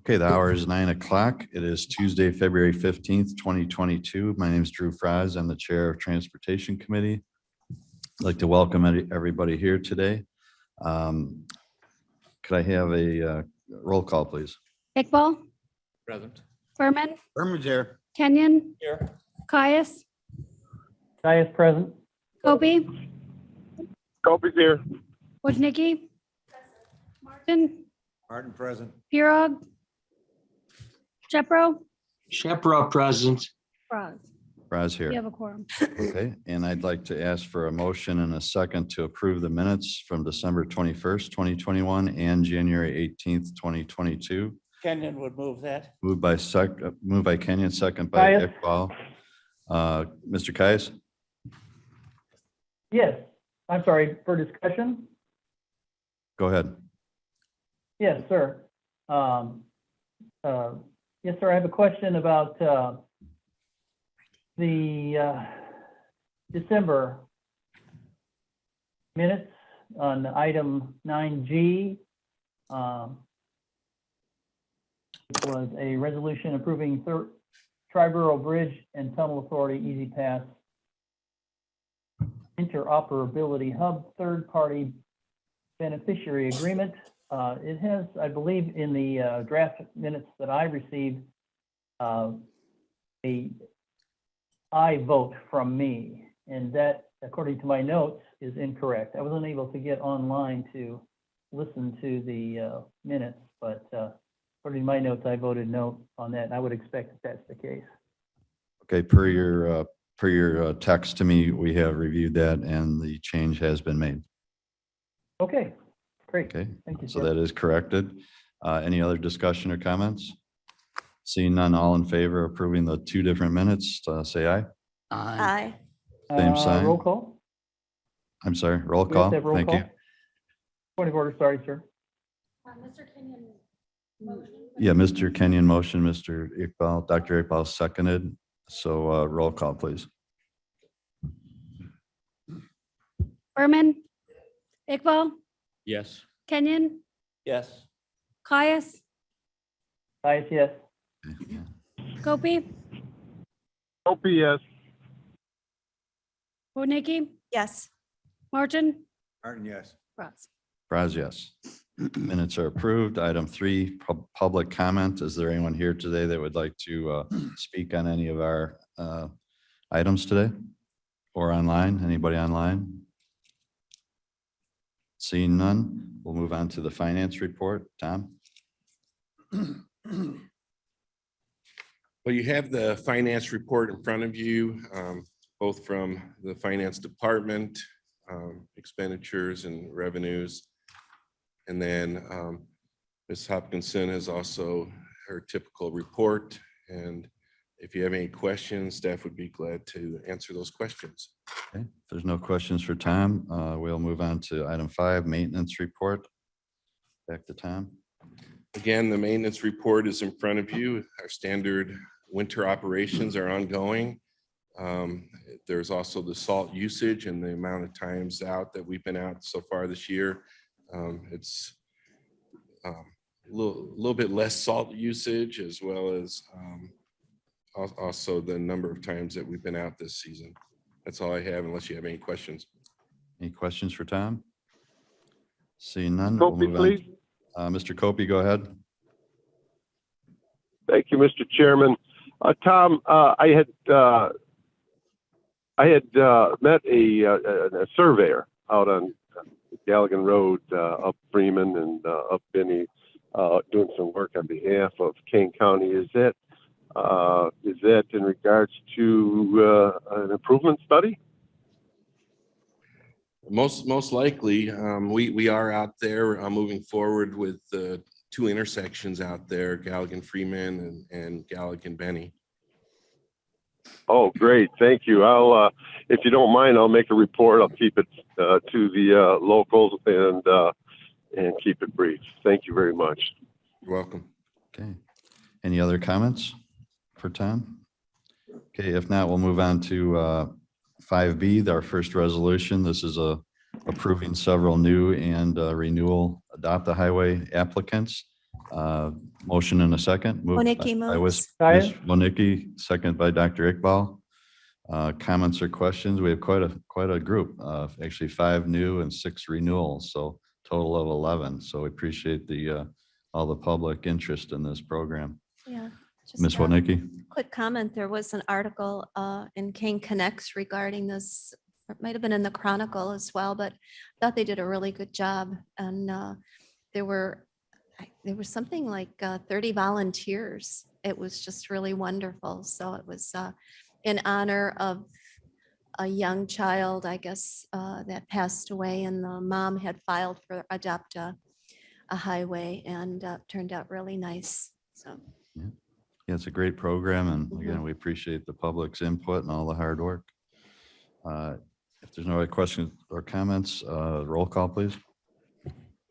Okay, the hour is 9 o'clock. It is Tuesday, February 15th, 2022. My name is Drew Fries. I'm the Chair of Transportation Committee. I'd like to welcome everybody here today. Could I have a roll call, please? Iqbal, Present. Berman, Berman's here. Kenyon, Here. Caius, Caius present. Kobe, Kobe's here. Wojnicki, Martin, Martin present. Pirog, Shepro, Shepro present. Froz. Raz We here. have a quorum. Okay, and I'd like to ask for a motion and a second to approve the minutes from December 21st, 2021 and January 18th, 2022. Kenyon would move that. Moved by Kenyon, second by Caius. Iqbal. Mr. Caius? Yes, I'm sorry, for discussion? Go ahead. Yes, sir. Yes, sir, I have a question about the December minutes on item 9G. It was a resolution approving Triborough Bridge and Tunnel Authority Easy Pass Interoperability Hub third-party beneficiary agreement. It has, I believe, in the draft minutes that I received, a aye vote from me, and that, according to my notes, is incorrect. I wasn't able to get online to listen to the minutes, but according to my notes, I voted no on that, and I would expect that that's the case. Okay, per your text to me, we have reviewed that and the change has been made. Okay, great. Okay, Thank you, so sir. that is corrected. Any other discussion or comments? Seeing none, all in favor of approving the two different minutes, say aye. Aye. Same sign. Roll call? I'm sorry, roll We have call. to have roll Thank you. call. Point of order, sorry, sir. Mr. Kenyon, motion. Yeah, Mr. Kenyon motion, Mr. Iqbal, Dr. Iqbal seconded. So roll call, please. Berman, Iqbal, Yes. Kenyon, Yes. Caius, Caius, yes. Kobe, Kobe, yes. Wojnicki, Yes. Martin, Martin, yes. Froz. Braz, yes. Minutes are approved. Item 3, public comment. Is there anyone here today that would like to speak on any of our items today? Or online? Anybody online? Seeing none, we'll move on to the finance report. Tom? Well, you have the finance report in front of you, both from the finance department, expenditures and revenues. And then Ms. Hopkinson has also her typical report. And if you have any questions, staff would be glad to answer those questions. Okay, if there's no questions for Tom, we'll move on to item 5, maintenance report. Back to Tom. Again, the maintenance report is in front of you. Our standard winter operations are ongoing. There's also the salt usage and the amount of times out that we've been out so far this year. It's a little bit less salt usage, as well as also the number of times that we've been out this season. That's all I have, unless you have any questions. Any questions for Tom? Seeing none. we'll Kobe, move on. please. Mr. Copey, go ahead. Thank you, Mr. Chairman. Tom, I had met a surveyor out on Galligan Road, up Freeman and up Binney, doing some work on behalf of Kane County. Is that in regards to an improvement study? Most likely, we are out there moving forward with the 2 intersections out there, Galligan Freeman and Galligan Benny. Oh, great. Thank you. I'll, if you don't mind, I'll make a report. I'll keep it to the locals and keep it brief. Thank you very much. You're welcome. Okay. Any other comments for Tom? Okay, if not, we'll move on to 5B, our first resolution. This is approving several new and renewal Adopt a Highway applicants. Motion and a second. Moved Monique by moves. Ms. Monique, second by Dr. Iqbal. Comments or questions? We have quite a group, actually 5 new and 6 renewals, so total of 11. So we appreciate all the public interest in this program. Yeah. just Ms. a Wodnicki? Quick comment. There was an article in Kane Connects regarding this. It might have been in the Chronicle as well, but I thought they did a really good job. And there were something like 30 volunteers. It was just really wonderful. So it was in honor of a young child, I guess, that passed away, and the mom had filed for adopt a highway, and turned out really nice. So Yeah, it's a great program, and again, we appreciate the public's input and all the hard work. If there's no other questions or comments, roll call, please.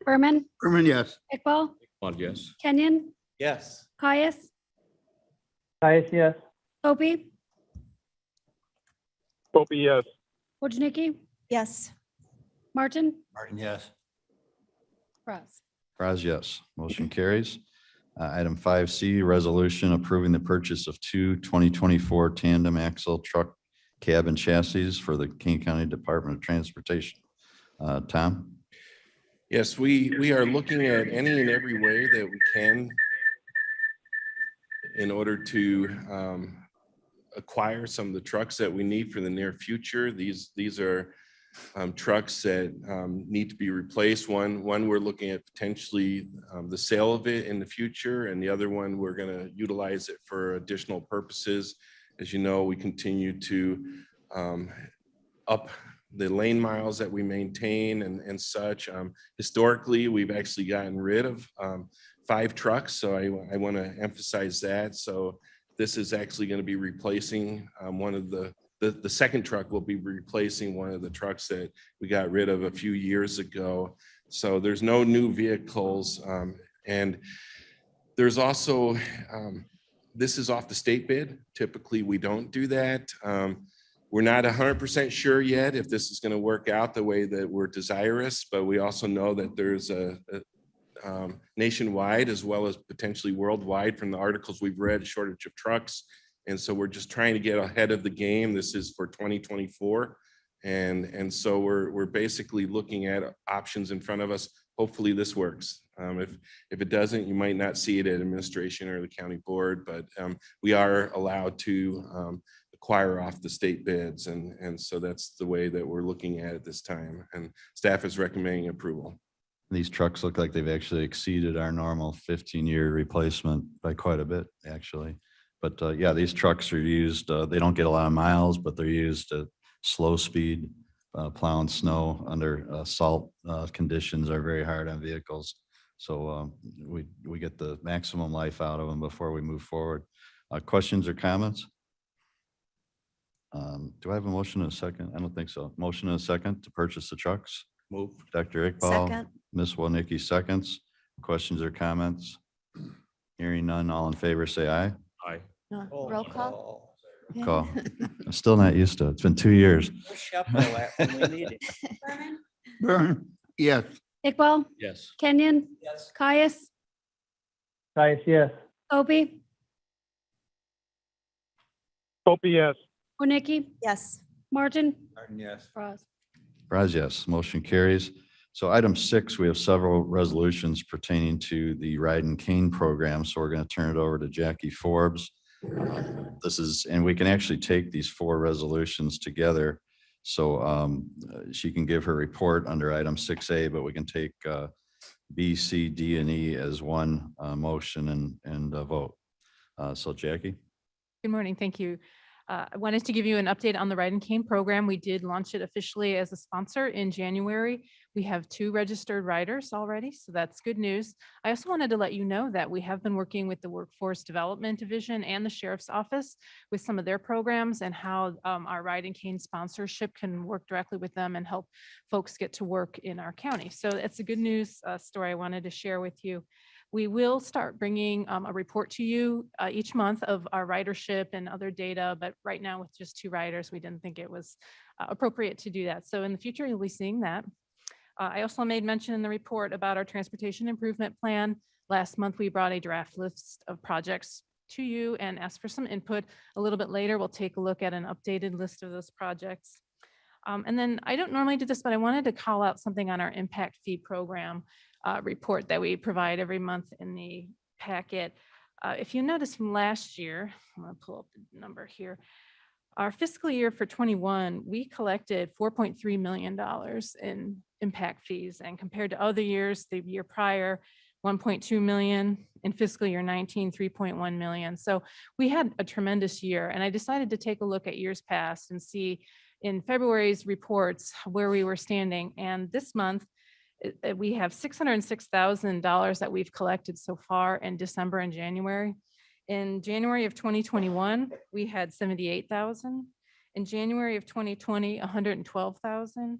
Berman, Berman, yes. Iqbal, Yes. Kenyon, Yes. Caius, Caius, yes. Gopi, Opie, yes. Wojnicki, yes, Martin, Martin, yes. Frost. Fraz, yes. Motion carries. Item 5C, resolution approving the purchase of 2 2024 tandem axle truck cab and chassis for the Kane County Department of Transportation. Tom? Yes, we are looking at any and every way that we can in order to acquire some of the trucks that we need for the near future. These are trucks that need to be replaced. One we're looking at potentially the sale of it in the future, and the other one we're going to utilize it for additional purposes. As you know, we continue to up the lane miles that we maintain and such. Historically, we've actually gotten rid of 5 trucks, so I want to emphasize that. So this is actually going to be replacing one of the second truck will be replacing one of the trucks that we got rid of a few years ago. So there's no new vehicles. And there's also, this is off the state bid. Typically, we don't do that. We're not 100% sure yet if this is going to work out the way that we're desirous, but we also know that there's a nationwide as well as potentially worldwide, from the articles we've read, a shortage of trucks. And so we're just trying to get ahead of the game. This is for 2024. And so we're basically looking at options in front of us. Hopefully this works. If it doesn't, you might not see it at administration or the county board, but we are allowed to acquire off the state bids. And so that's the way that we're looking at it this time. And staff is recommending approval. These trucks look like they've actually exceeded our normal 15-year replacement by quite a bit, actually. But yeah, these trucks are used, they don't get a lot of miles, but they're used at slow speed, plowing snow under salt conditions are very hard on vehicles. So we get the maximum life out of them before we move forward. Questions or comments? Do I have a motion and a second? I don't think so. Motion and a second to purchase the trucks. Move. Dr. Iqbal, second, Ms. Wodnicki seconds. Questions or comments? Hearing none, all in favor, say aye. Aye. roll call. Yeah. Call. I'm still not used to it. It's been 2 years. Berman, Berman, yes. Iqbal, Yes. Kenyon, Yes. Caius, Caius, yes. Gopi, Opie, yes. Wojnicki, Yes, Martin, Martin, yes. Frost. Raz, yes. Motion carries. So item 6, we have several resolutions pertaining to the Ride and Cane program. So we're going to turn it over to Jackie Forbes. This is, and we can actually take these 4 resolutions together. So she can give her report under item 6A, but we can take B, C, D, and E as one motion and vote. So Jackie? Good morning. Thank you. I wanted to give you an update on the Ride and Cane program. We did launch it officially as a sponsor in January. We have 2 registered riders already, so that's good news. I also wanted to let you know that we have been working with the Workforce Development Division and the Sheriff's Office with some of their programs and how our Ride and Cane sponsorship can work directly with them and help folks get to work in our county. So it's a good news story I wanted to share with you. We will start bringing a report to you each month of our ridership and other data, but right now with just 2 riders, we didn't think it was appropriate to do that. So in the future, you'll be seeing that. I also made mention in the report about our transportation improvement plan. Last month, we brought a draft list of projects to you and asked for some input. A little bit later, we'll take a look at an updated list of those projects. And then I don't normally do this, but I wanted to call out something on our impact fee program report that we provide every month in the packet. If you notice from last year, I'm going to pull up the number here. Our fiscal year for 21, we collected $4.3 million in impact fees. And compared to other years, the year prior, 1.2 million, in fiscal year 19, 3.1 million. So we had a tremendous year. And I decided to take a look at years past and see in February's reports where we were standing. And this month, we have $606,000 that we've collected so far in December and January. In January of 2021, we had 78,000. In January of 2020, 112,000.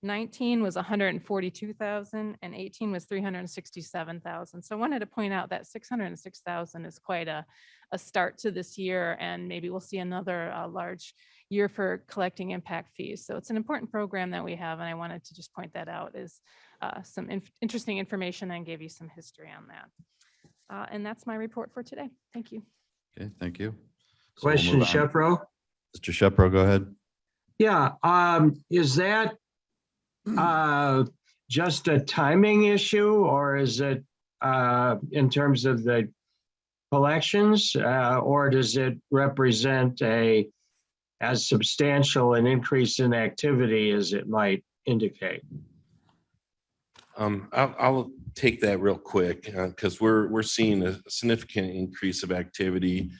19 was 142,000 and 18 was 367,000. So I wanted to point out that 606,000 is quite a start to this year, and maybe we'll see another large year for collecting impact fees. So it's an important program that we have, and I wanted to just point that out as some interesting information and give you some history on that. And that's my report for today. Thank you. Okay, thank you. So we'll Question, move on. Shepro? Mr. Shepro, go ahead. Yeah, is that just a timing issue, or is it in terms of the collections, or does it represent as substantial an increase in activity as it might indicate? I'll take that real quick because we're seeing a significant increase of activity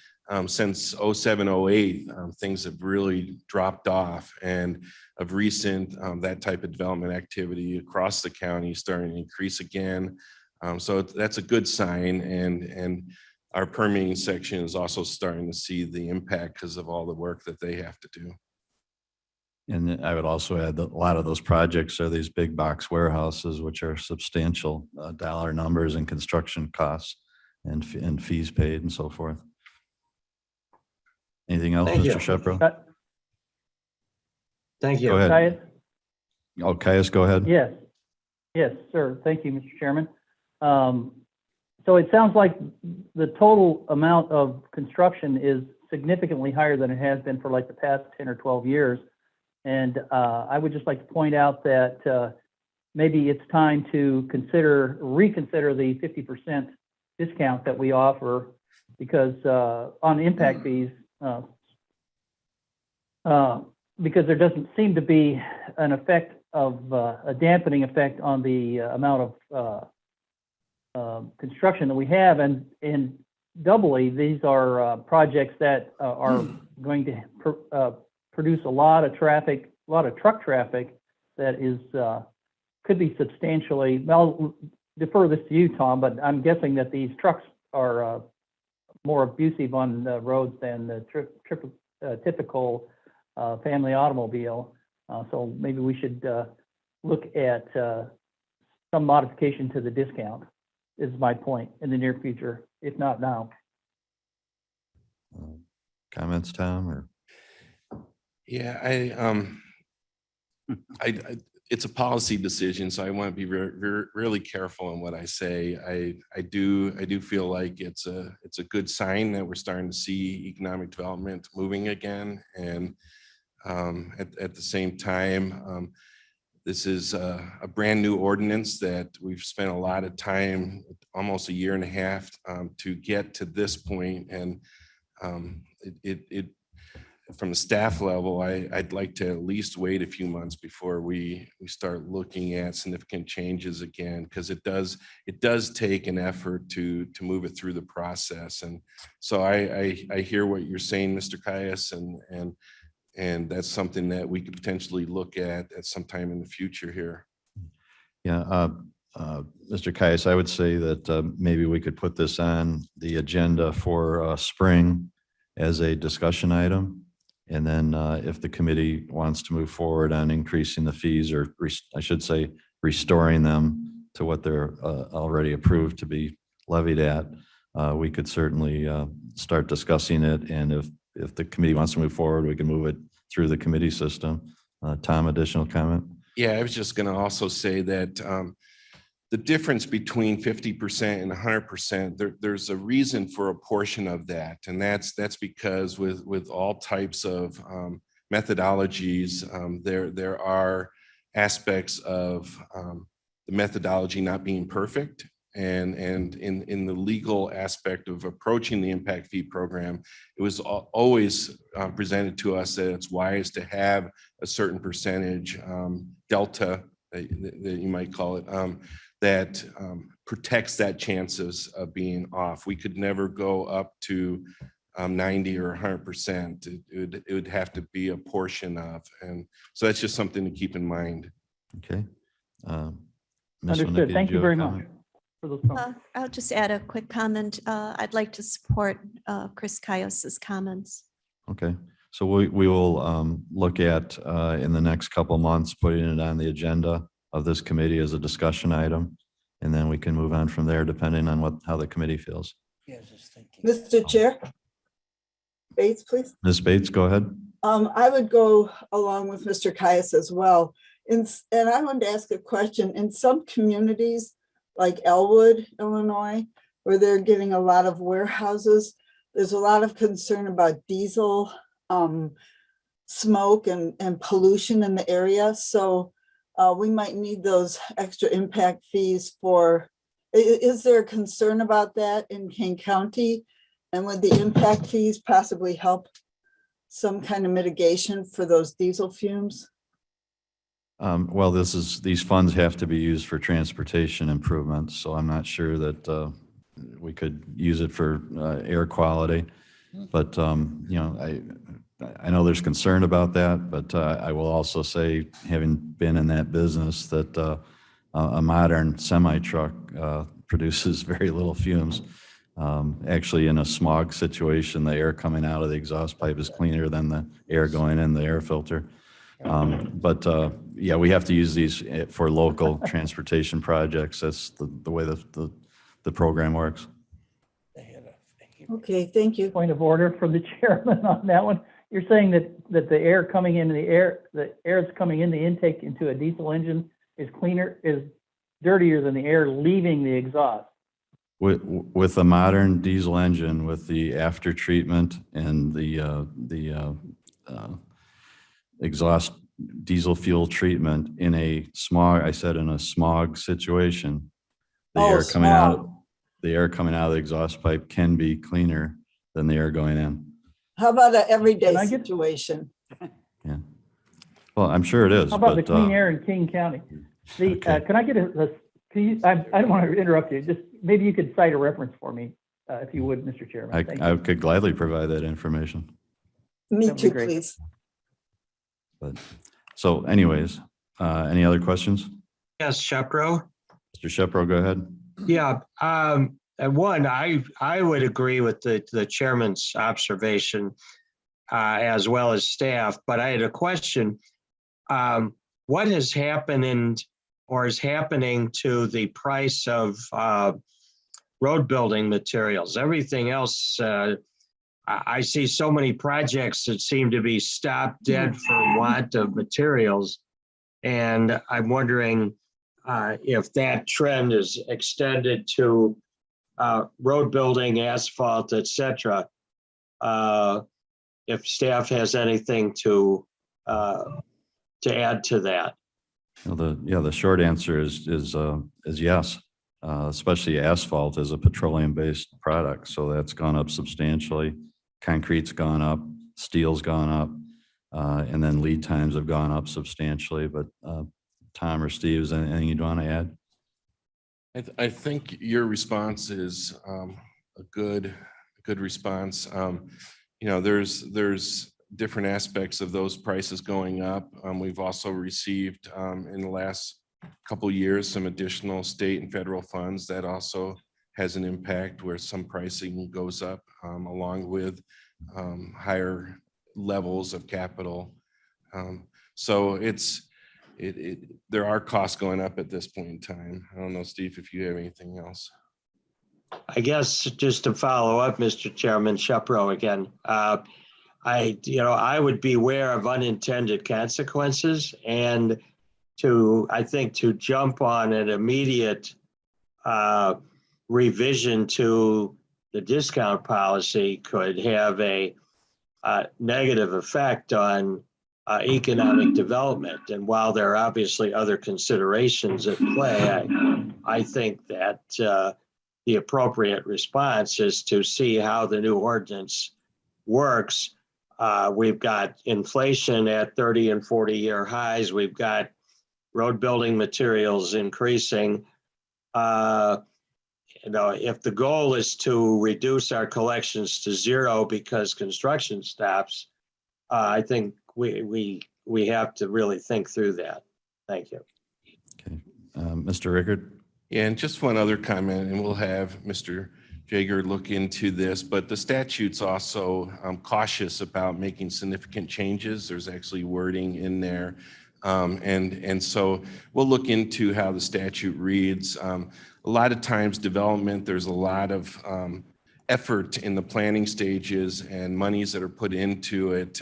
since 07, 08. Things have really dropped off, and of recent, that type of development activity across the county is starting to increase again. So that's a good sign, and our permitting section is also starting to see the impact because of all the work that they have to do. And I would also add that a lot of those projects are these big box warehouses, which are substantial dollar numbers and construction costs and fees paid and so forth. Anything else, Thank you. Mr. Shepro? Thank you. Go ahead. Caius? Oh, Caius, go ahead. Yes, yes, sir. Thank you, Mr. Chairman. So it sounds like the total amount of construction is significantly higher than it has been for like the past 10 or 12 years. And I would just like to point out that maybe it's time to reconsider the 50% discount that we offer, because on impact fees, because there doesn't seem to be an effect of a dampening effect on the amount of construction that we have, and doubly, these are projects that are going to produce a lot of traffic, a lot of truck traffic that is could be substantially. I'll defer this to you, Tom, but I'm guessing that these trucks are more abusive on the roads than the typical family automobile. So maybe we should look at some modification to the discount, is my point, in the near future, if not now. Comments, Tom, or? Yeah, it's a policy decision, so I want to be really careful in what I say. I do feel like it's a good sign that we're starting to see economic development moving again, and at the same time, this is a brand new ordinance that we've spent a lot of time, almost a year and a half, to get to this point, and it from the staff level, I'd like to at least wait a few months before we start looking at significant changes again, because it does take an effort to move it through the process. And so I hear what you're saying, Mr. Caius, and that's something that we could potentially look at some time in the future here. Yeah, Mr. Caius, I would say that maybe we could put this on the agenda for spring as a discussion item. And then if the committee wants to move forward on increasing the fees, or I should say, restoring them to what they're already approved to be levied at, we could certainly start discussing it. And if the committee wants to move forward, we can move it through the committee system. Tom, additional comment? Yeah, I was just going to also say that the difference between 50% and 100%, there's a reason for a portion of that. And that's because with all types of methodologies, there are aspects of the methodology not being perfect. And in the legal aspect of approaching the impact fee program, it was always presented to us that it's wise to have a certain percentage delta that you might call it, that protects that chances of being off. We could never go up to 90 or 100%. It would have to be a portion of, and so that's just something to keep in mind. Okay. Ms. Understood. Winicky, Thank did you have a very much comment? for those comments. I'll just add a quick comment. I'd like to support Chris Caius's comments. Okay, so we will look at in the next couple months, putting it on the agenda of this committee as a discussion item. And then we can move on from there depending on how the committee feels. Mr. Chair? Bates, please. Ms. Bates, go ahead. I would go along with Mr. Caius as well. And I wanted to ask a question. In some communities, like Elwood, Illinois, where they're getting a lot of warehouses, there's a lot of concern about diesel smoke and pollution in the area. So we might need those extra impact fees for, is there a concern about that in Kane County? And would the impact fees possibly help some kind of mitigation for those diesel fumes? Well, these funds have to be used for transportation improvements, so I'm not sure that we could use it for air quality. But I know there's concern about that, but I will also say, having been in that business, that a modern semi-truck produces very little fumes. Actually, in a smog situation, the air coming out of the exhaust pipe is cleaner than the air going in the air filter. Yeah, we have to use these for local transportation projects. That's the way the program works. Okay, thank you. Point of order from the chairman on that one. You're saying that the air coming in the air that's coming in the intake into a diesel engine is dirtier than the air leaving the exhaust. With a modern diesel engine, with the after treatment and the exhaust diesel fuel treatment in a smog, I said in a smog situation, the air coming out of the exhaust pipe can be cleaner than the air going in. How about an everyday Can I get- situation? Yeah. Well, I'm sure it is. How about the but, clean air in King County? okay. Can I get I don't want to interrupt you. Just maybe you could cite a reference for me, if you would, Mr. Chairman. Thank I you. could gladly provide that information. Me That'd be too, great. please. But so anyways, any other questions? Yes, Shepro? Mr. Shepro, go ahead. Yeah, and one, I would agree with the chairman's observation as well as staff, but I had a question. What has happened or is happening to the price of road building materials? Everything else, I see so many projects that seem to be stopped dead for want of materials. And I'm wondering if that trend is extended to road building, asphalt, et cetera. If staff has anything to add to that. Well, the short answer is yes, especially asphalt is a petroleum-based product, so that's gone up substantially. Concrete's gone up, steel's gone up, and then lead times have gone up substantially. But Tom or Steve, is there anything you'd want to add? I think your response is a good response. There's different aspects of those prices going up. We've also received in the last couple of years some additional state and federal funds that also has an impact where some pricing goes up along with higher levels of capital. So there are costs going up at this point in time. I don't know, Steve, if you have anything else. I guess just to follow up, Mr. Chairman, Shepro again. I would be aware of unintended consequences, and I think, to jump on an immediate revision to the discount policy could have a negative effect on economic development. And while there are obviously other considerations at play, I think that the appropriate response is to see how the new ordinance works. We've got inflation at 30 and 40-year highs. We've got road building materials increasing. If the goal is to reduce our collections to zero because construction stops, I think we have to really think through that. Thank you. Okay. Mr. Rickard? Yeah, and just one other comment, and we'll have Mr. Jager look into this, but the statute's also cautious about making significant changes. There's actually wording in there. And so we'll look into how the statute reads. A lot of times development, there's a lot of effort in the planning stages and monies that are put into it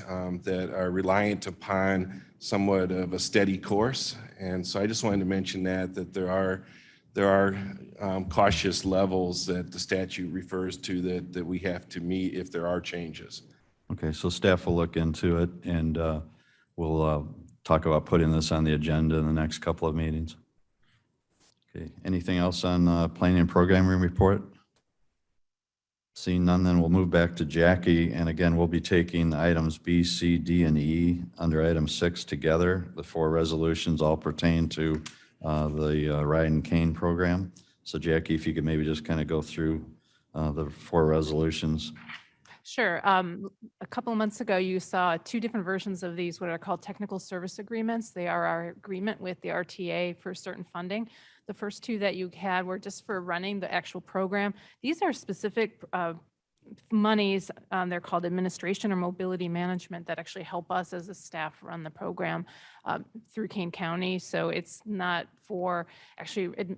that are reliant upon somewhat of a steady course. And so I just wanted to mention that there are cautious levels that the statute refers to that we have to meet if there are changes. Okay, so staff will look into it, and we'll talk about putting this on the agenda in the next couple of meetings. Okay, anything else on planning and programming report? Seeing none, then we'll move back to Jackie. And again, we'll be taking items B, C, D, and E under item 6 together. The 4 resolutions all pertain to the Ride and Cane program. So Jackie, if you could maybe just kind of go through the 4 resolutions. Sure. A couple of months ago, you saw 2 different versions of these, what are called technical service agreements. They are our agreement with the RTA for certain funding. The first 2 that you had were just for running the actual program. These are specific monies. They're called administration or mobility management that actually help us as a staff run the program through Kane County. So it's not for actually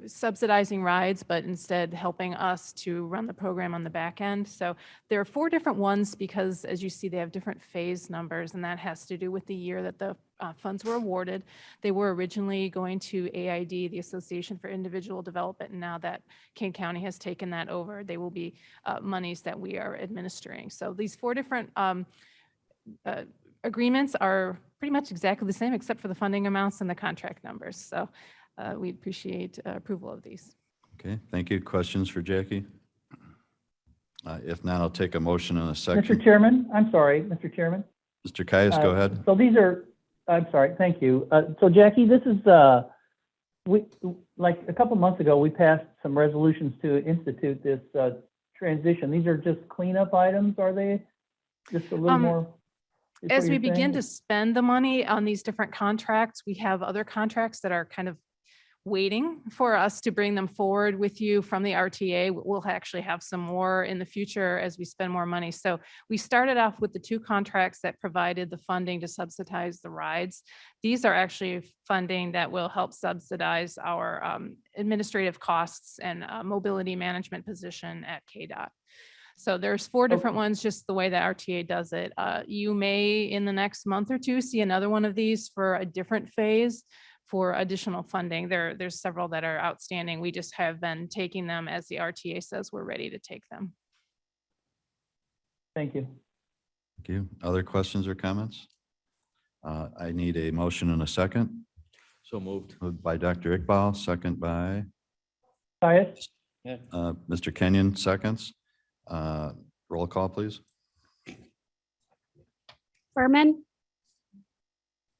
subsidizing rides, but instead helping us to run the program on the back end. So there are 4 different ones because, as you see, they have different phase numbers, and that has to do with the year that the funds were awarded. They were originally going to AID, the Association for Individual Development, and now that Kane County has taken that over, they will be monies that we are administering. So these 4 different agreements are pretty much exactly the same, except for the funding amounts and the contract numbers. So we appreciate approval of these. Okay, thank you. Questions for Jackie? If not, I'll take a motion in a second. Mr. Chairman, I'm sorry, Mr. Chairman. Mr. Caius, go ahead. So these are, I'm sorry, thank you. So Jackie, this is, like a couple months ago, we passed some resolutions to institute this transition. These are just cleanup items, are they? Just a little more? is As what we you're begin saying? to spend the money on these different contracts, we have other contracts that are kind of waiting for us to bring them forward with you from the RTA. We'll actually have some more in the future as we spend more money. So we started off with the 2 contracts that provided the funding to subsidize the rides. These are actually funding that will help subsidize our administrative costs and mobility management position at KDOT. So there's 4 different ones, just the way the RTA does it. You may, in the next month or 2, see another one of these for a different phase for additional funding. There's several that are outstanding. We just have been taking them as the RTA says we're ready to take them. Thank you. Thank you. Other questions or comments? I need a motion and a second. So moved. Moved by Dr. Iqbal, second by Caius? Mr. Kenyon, seconds. Roll call, please. Berman,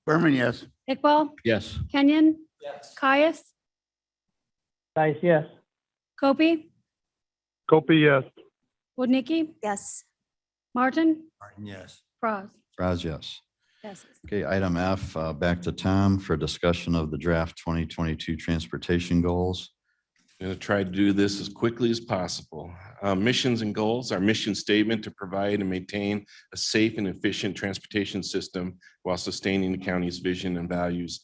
Berman, yes. Iqbal, Yes. Kenyon. Yes. Caius, Caius, yes. Kopi, Kopi, yes. Woodnicki, Yes. Martin, Martin, yes. Frost. Raz, yes. Passes. Okay, item F, back to Tom for discussion of the draft 2022 transportation goals. I'm going to try to do this as quickly as possible. Missions and goals, our mission statement to provide and maintain a safe and efficient transportation system while sustaining the county's vision and values.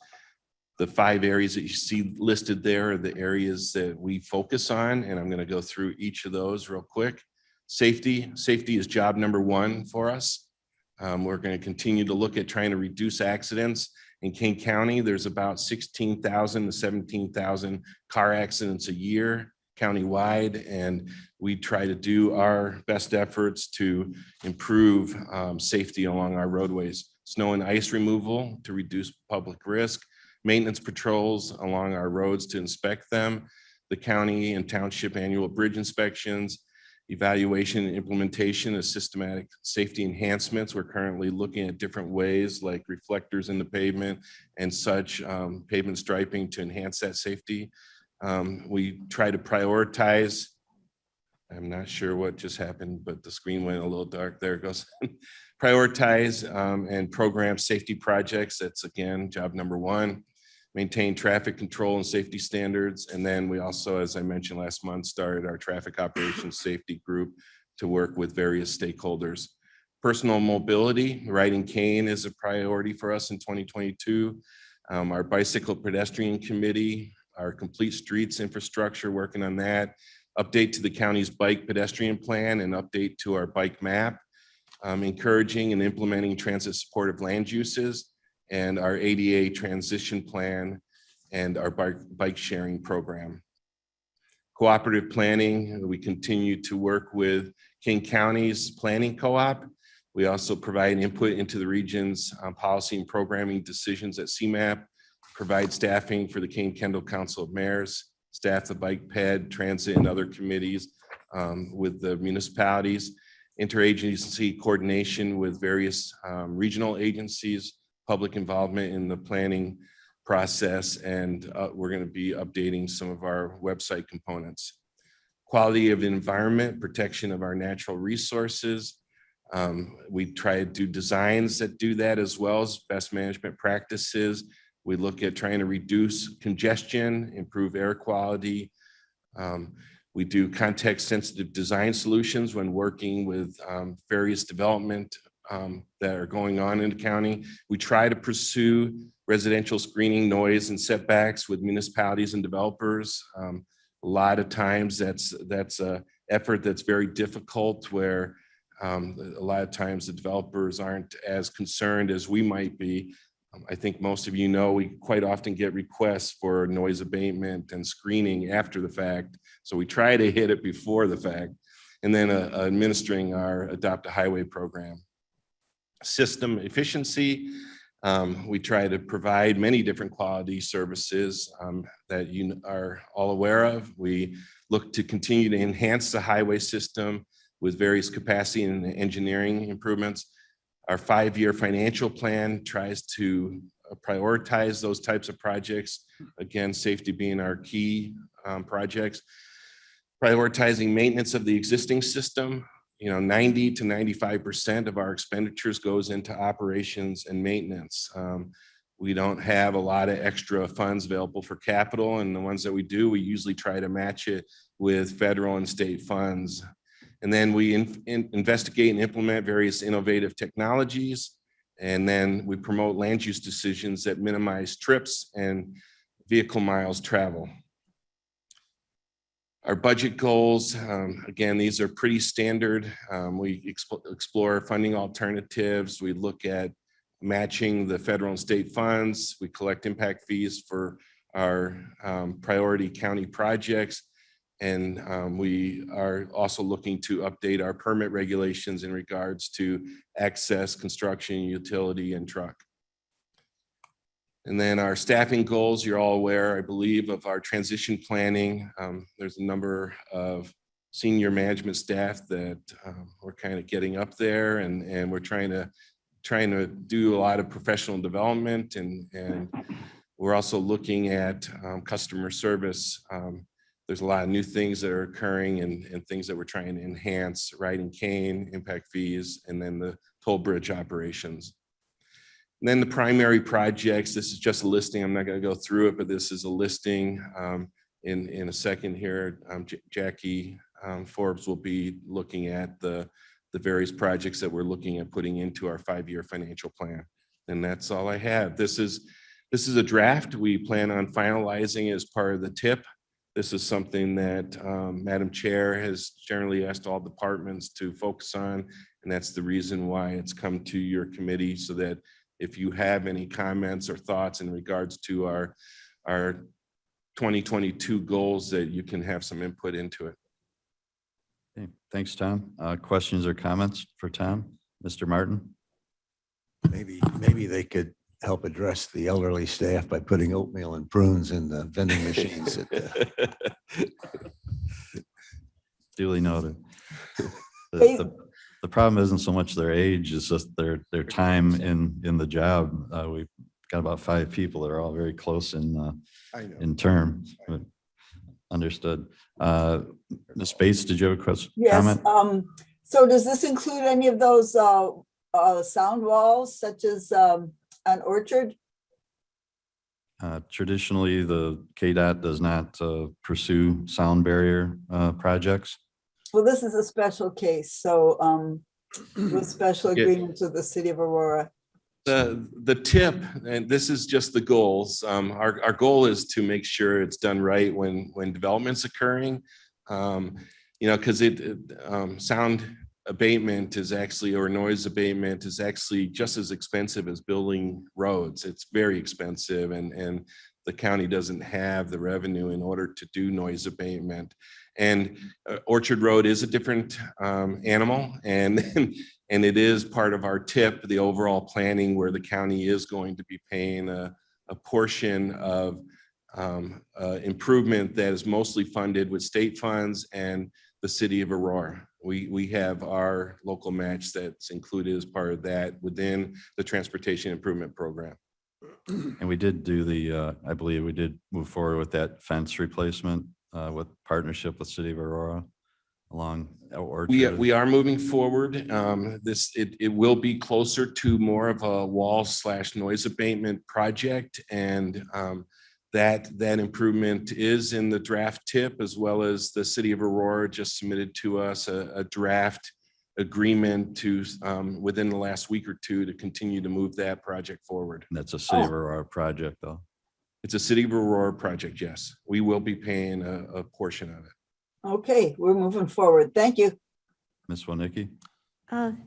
The 5 areas that you see listed there are the areas that we focus on, and I'm going to go through each of those real quick. Safety is job number 1 for us. We're going to continue to look at trying to reduce accidents In Kane County, there's about 16,000 to 17,000 car accidents a year countywide, and we try to do our best efforts to improve safety along our roadways. Snow and ice removal to reduce public risk, maintenance patrols along our roads to inspect them, the county and township annual bridge inspections, evaluation and implementation of systematic safety enhancements. We're currently looking at different ways like reflectors in the pavement and such, pavement striping to enhance that safety. We try to prioritize. I'm not sure what just happened, but the screen went a little dark. There it goes. Prioritize and program safety projects. That's again, job number one. Maintain traffic control and safety standards. And then we also, as I mentioned last month, started our traffic operations safety group to work with various stakeholders. Personal mobility, riding cane is a priority for us in 2022. Our bicycle pedestrian committee, our complete streets infrastructure, working on that. Update to the county's bike pedestrian plan and update to our bike map. Encouraging and implementing transit supportive land uses, and our ADA transition plan and our bike sharing program. Cooperative planning, we continue to work with King County's planning co-op. We also provide input into the region's policy and programming decisions at CMAP, provide staffing for the Kane-Kendall Council of Mayors, staff the bike ped, transit, and other committees with the municipalities, interagency coordination with various regional agencies, public involvement in the planning process, and we're going to be updating some of our website components. Quality of environment, protection of our natural resources. We try to do designs that do that, as well as best management practices. We look at trying to reduce congestion, improve air quality. We do context sensitive design solutions when working with various development that are going on in the county. We try to pursue residential screening, noise, and setbacks with municipalities and developers. A lot of times that's a effort that's very difficult, where a lot of times the developers aren't as concerned as we might be. I think most of you know, we quite often get requests for noise abatement and screening after the fact. So we try to hit it before the fact, and then administering our Adopt a Highway program. System efficiency. We try to provide many different quality services that you are all aware of. We look to continue to enhance the highway system with various capacity and engineering improvements. Our 5-year financial plan tries to prioritize those types of projects. Again, safety being our key projects. Prioritizing maintenance of the existing system. 90 to 95% of our expenditures goes into operations and maintenance. We don't have a lot of extra funds available for capital, and the ones that we do, we usually try to match it with federal and state funds. And then we investigate and implement various innovative technologies. And then we promote land use decisions that minimize trips and vehicle miles travel. Our budget goals, again, these are pretty standard. We explore funding alternatives. We look at matching the federal and state funds. We collect impact fees for our priority county projects. And we are also looking to update our permit regulations in regards to access, construction, utility, and truck. And then our staffing goals, you're all aware, I believe, of our transition planning. There's a number of senior management staff that we're kind of getting up there, and we're trying to do a lot of professional development, and we're also looking at customer service. There's a lot of new things that are occurring and things that we're trying to enhance, riding cane, impact fees, and then the toll bridge operations. And then the primary projects, this is just a listing. I'm not going to go through it, but this is a listing. In a second here, Jackie Forbes will be looking at the various projects that we're looking at putting into our 5-year financial plan. And that's all I have. This is a draft. We plan on finalizing as part of the TIP. This is something that Madam Chair has generally asked all departments to focus on, and that's the reason why it's come to your committee, so that if you have any comments or thoughts in regards to our 2022 goals, that you can have some input into it. Okay, thanks, Tom. Questions or comments for Tom? Mr. Martin? Maybe they could help address the elderly staff by putting oatmeal and prunes in the vending machines. Duly noted. Hey. The problem isn't so much their age, it's just their time in the job. We've got about 5 people that are all very close in term. But understood. Ms. Bates, did you have a question? Yes, Comment? so does this include any of those sound walls such as on Orchard? Traditionally, the KDOT does not pursue sound barrier projects. Well, this is a special case, so with special Yeah. agreements with the city of Aurora. The tip, and this is just the goals. Our goal is to make sure it's done right when development's occurring. Because sound abatement is actually, or noise abatement is actually just as expensive as building roads. It's very expensive, and the county doesn't have the revenue in order to do noise abatement. And Orchard Road is a different animal, and it is part of our TIP, the overall planning, where the county is going to be paying a portion of improvement that is mostly funded with state funds and the city of Aurora. We have our local match that's included as part of that within the transportation improvement program. And we did do I believe we did move forward with that fence replacement with partnership with City of Aurora along Orchard. We are moving forward. It will be closer to more of a wall/noise abatement project, and that improvement is in the draft tip, as well as the City of Aurora just submitted to us a draft agreement to within the last week or two to continue to move that project forward. And that's a City of Aurora project, though. It's a City of Aurora project, yes. We will be paying a portion of it. Okay, we're moving forward. Thank you. Ms. Walnicki?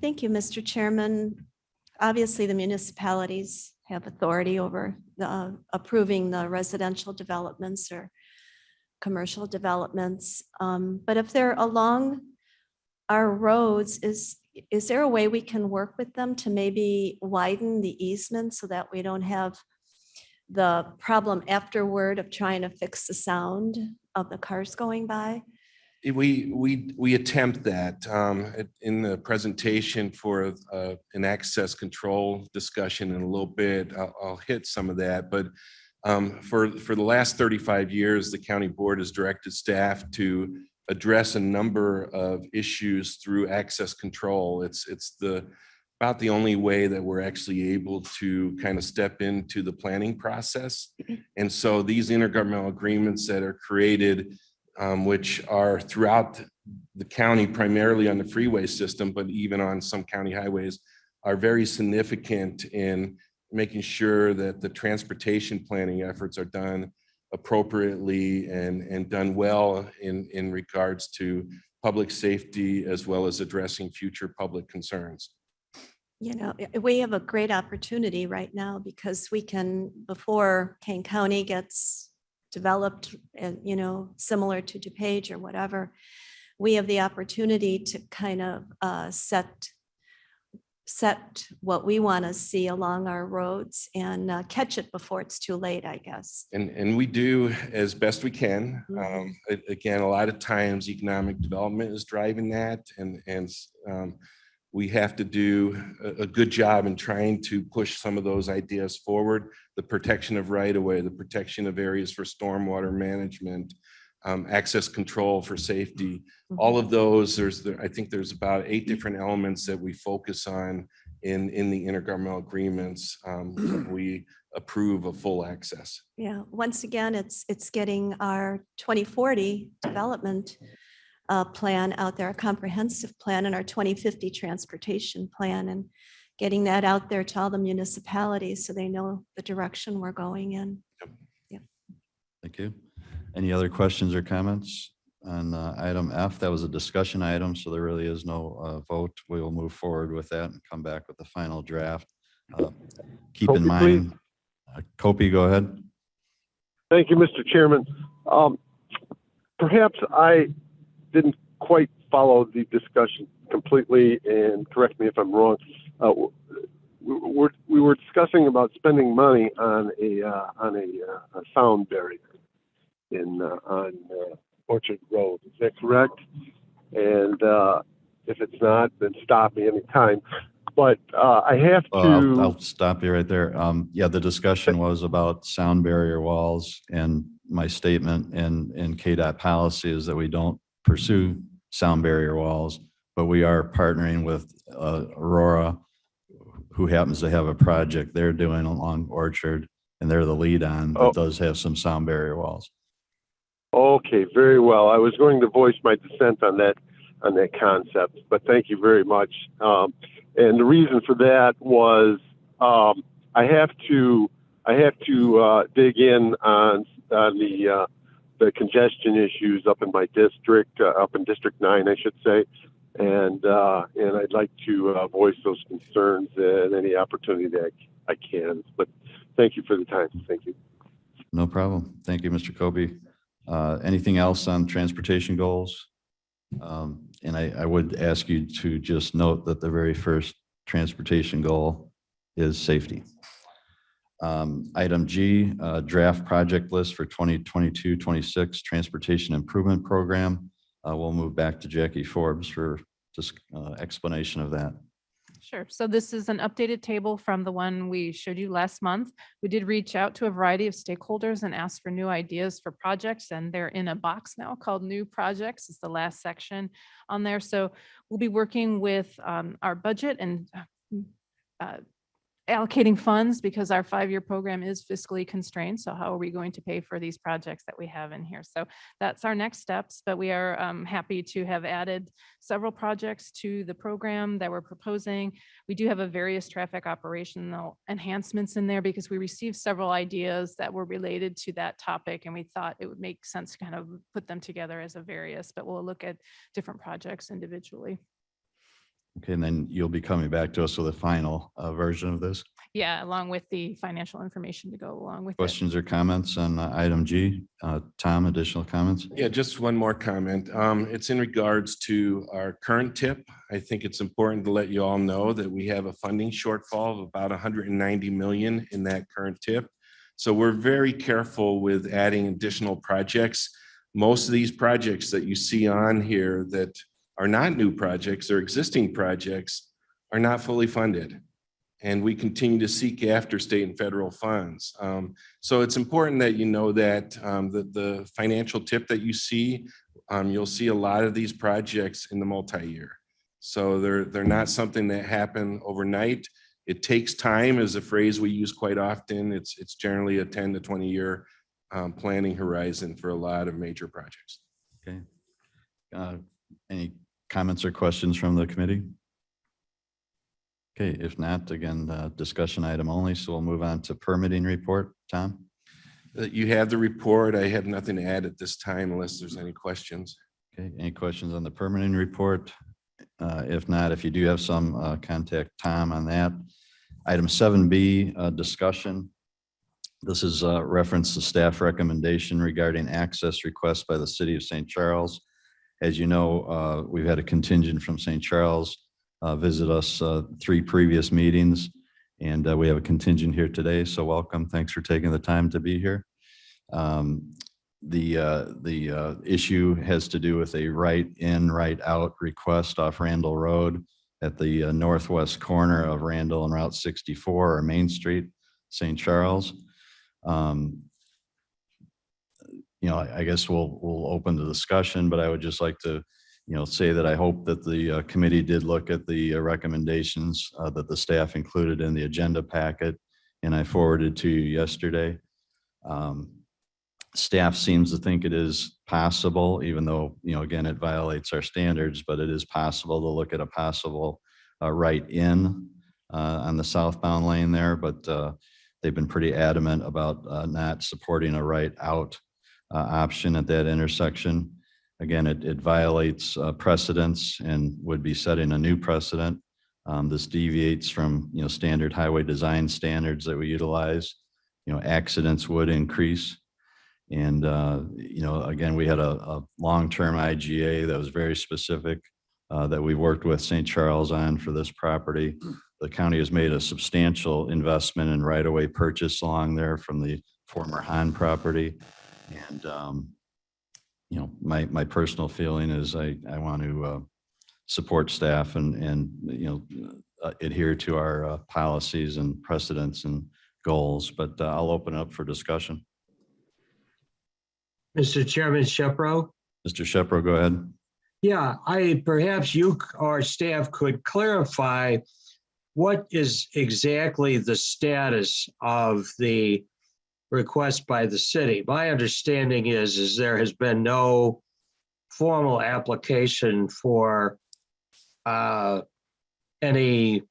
Thank you, Mr. Chairman. Obviously, the municipalities have authority over approving the residential developments or commercial developments. But if they're along our roads, is there a way we can work with them to maybe widen the easement so that we don't have the problem afterward of trying to fix the sound of the cars going by? We attempt that in the presentation for an access control discussion in a little bit. I'll hit some of that, but for the last 35 years, the county board has directed staff to address a number of issues through access control. It's about the only way that we're actually able to kind of step into the planning process. And so these intergovernmental agreements that are created, which are throughout the county, primarily on the freeway system, but even on some county highways, are very significant in making sure that the transportation planning efforts are done appropriately and done well in regards to public safety, as well as addressing future public concerns. You know, we have a great opportunity right now because we can, before Kane County gets developed, you know, similar to DuPage or whatever, we have the opportunity to kind of set what we want to see along our roads and catch it before it's too late, I guess. And we do as best we can. Again, a lot of times economic development is driving that, and we have to do a good job in trying to push some of those ideas forward. The protection of right-of-way, the protection of areas for stormwater management, access control for safety, all of those. I think there's about 8 different elements that we focus on in the intergovernmental agreements. We approve of full access. Yeah, once again, it's getting our 2040 development plan out there, a comprehensive plan, and our 2050 transportation plan, and getting that out there to all the municipalities so they know the direction we're going in. Thank you. Any other questions or comments on item F? That was a discussion item, so there really is no vote. We will move forward with that and come back with the final draft Keep in Kopi, mind, Kopi, go ahead. Thank you, Mr. Chairman. Perhaps I didn't quite follow the discussion completely, and correct me if I'm wrong. We were discussing about spending money on a sound barrier on Orchard Road. Is that correct? And if it's not, then stop me anytime. But I have to. I'll stop you right there. Yeah, the discussion was about sound barrier walls, and my statement in KDOT policy is that we don't pursue sound barrier walls, but we are partnering with Aurora, who happens to have a project they're doing along Orchard, and they're the lead on that does have some sound barrier walls. Okay, very well. I was going to voice my dissent on that concept, but thank you very much. And the reason for that was I have to dig in on the congestion issues up in my district, up in District 9, I should say, and I'd like to voice those concerns at any opportunity that I can. But thank you for the time. Thank you. No problem. Thank you, Mr. Kobe. Anything else on transportation goals? And I would ask you to just note that the very first transportation goal is safety. Item G, draft project list for 2022-26 Transportation Improvement Program. We'll move back to Jackie Forbes for just explanation of that. Sure. So this is an updated table from the one we showed you last month. We did reach out to a variety of stakeholders and ask for new ideas for projects, and they're in a box now called New Projects. It's the last section on there. So we'll be working with our budget and allocating funds because our 5-year program is fiscally constrained. So how are we going to pay for these projects that we have in here? So that's our next steps, but we are happy to have added several projects to the program that we're proposing. We do have a various traffic operational enhancements in there because we received several ideas that were related to that topic, and we thought it would make sense to kind of put them together as a various, but we'll look at different projects individually. Okay, and then you'll be coming back to us with a final version of this. Yeah, along with the financial information to go along with it. Questions or comments on item G? Tom, additional comments? Yeah, just one more comment. It's in regards to our current tip. I think it's important to let you all know that we have a funding shortfall of about 190 million in that current tip. So we're very careful with adding additional projects. Most of these projects that you see on here that are not new projects or existing projects are not fully funded. And we continue to seek after state and federal funds. So it's important that you know that the financial tip that you see, you'll see a lot of these projects in the multi-year. So they're not something that happen overnight. It takes time is a phrase we use quite often. It's generally a 10 to 20 year planning horizon for a lot of major projects. Okay. Any comments or questions from the committee? Okay, if not, again, discussion item only. So we'll move on to permitting report. Tom? You have the report. I have nothing to add at this time unless there's any questions. Okay, any questions on the permitting report? If not, if you do have some, contact Tom on that. Item 7B, discussion. This is reference to staff recommendation regarding access requests by the city of St. Charles. As you know, we've had a contingent from St. Charles visit us 3 previous meetings, and we have a contingent here today. So welcome. Thanks for taking the time to be here. The issue has to do with a right in, right out request off Randall Road at the northwest corner of Randall and Route 64 or Main Street, St. Charles. You know, I guess we'll open the discussion, but I would just like to, you know, say that I hope that the committee did look at the recommendations that the staff included in the agenda packet, and I forwarded to you yesterday. Staff seems to think it is possible, even though, you know, again, it violates our standards, but it is possible to look at a possible right in on the southbound lane there, but they've been pretty adamant about not supporting a right out option at that intersection. Again, it violates precedents and would be setting a new precedent This deviates from, standard highway design standards that we utilize. Accidents would increase. And, again, we had a long-term IGA that was very specific that we worked with St. Charles on for this property. The county has made a substantial investment in right-of-way purchase along there from the former Han property. And, my personal feeling is I want to support staff and adhere to our policies and precedents and goals, but I'll open it up for discussion. Mr. Chairman Shepro? Mr. Shepro, go ahead. Yeah, perhaps you or staff could clarify what is exactly the status of the request by the city. My understanding is there has been no formal application for any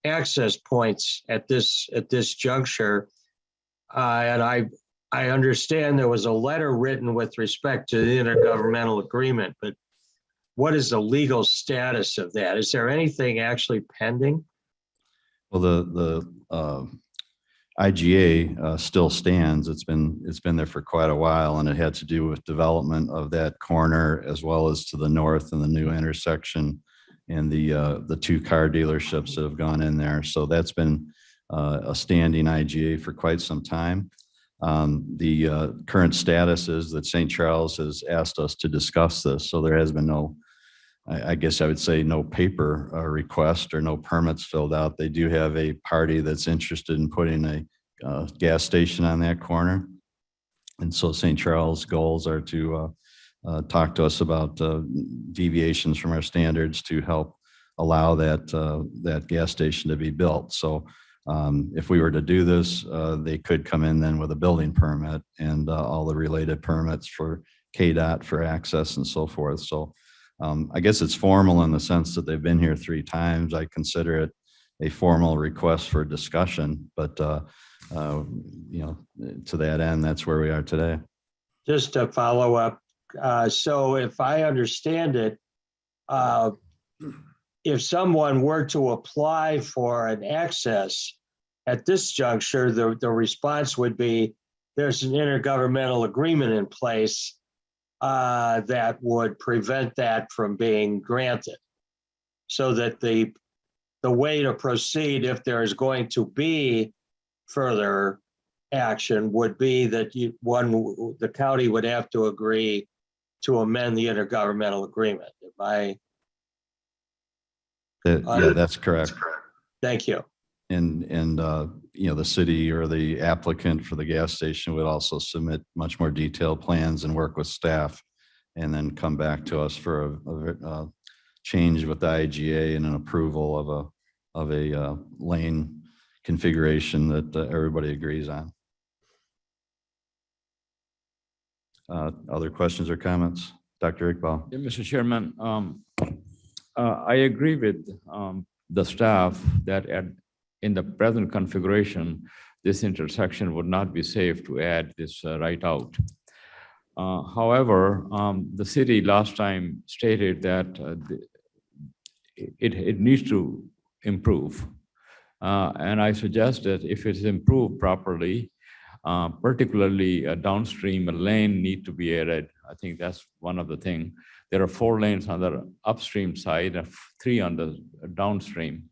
access points at this juncture. And I understand there was a letter written with respect to the intergovernmental agreement, but what is the legal status of that? Is there anything actually pending? Well, the IGA still stands. It's been there for quite a while, and it had to do with development of that corner as well as to the north and the new intersection and the two car dealerships that have gone in there. So that's been a standing IGA for quite some time. The current status is that St. Charles has asked us to discuss this. So there has been no, I guess I would say, no paper request or no permits filled out. They do have a party that's interested in putting a gas station on that corner. And so St. Charles' goals are to talk to us about deviations from our standards to help allow that gas station to be built. So if we were to do this, they could come in then with a building permit and all the related permits for KDOT for access and so forth. So I guess it's formal in the sense that they've been here 3 times. I consider it a formal request for discussion, but to that end, that's where we are today. Just to follow up, so if I understand it, if someone were to apply for an access at this juncture, the response would be there's an intergovernmental agreement in place that would prevent that from being granted. So that the way to proceed, if there is going to be further action, would be that the county would have to agree to amend the intergovernmental agreement. Yeah, that's correct. Thank you. And the city or the applicant for the gas station would also submit much more detailed plans and work with staff and then come back to us for a change with the IGA and an approval of a lane configuration that everybody agrees on. Other questions or comments? Dr. Iqbal? Yeah, Mr. Chairman, I agree with the staff that in the present configuration, this intersection would not be safe to add this right out. However, the city last time stated that it needs to improve. And I suggest that if it's improved properly, particularly downstream, a lane need to be added. I think that's one of the things. There are 4 lanes on the upstream side and 3 on the downstream.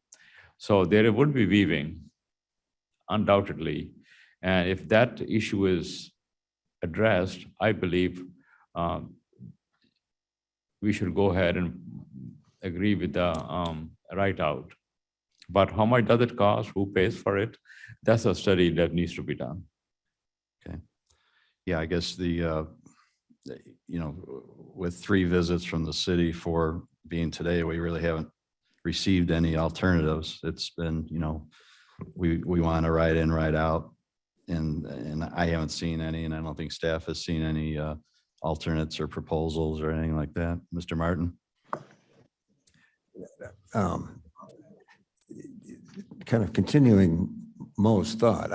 So there would be weaving, undoubtedly. And if that issue is addressed, I believe we should go ahead and agree with the right out. But how much does it cost? Who pays for it? That's a study that needs to be done. Okay. Yeah, I guess with 3 visits from the city, 4 being today, we really haven't received any alternatives. It's been, we want to ride in, ride out. And I haven't seen any, and I don't think staff has seen any alternates or proposals or anything like that. Mr. Martin? Kind of continuing Mo's thought,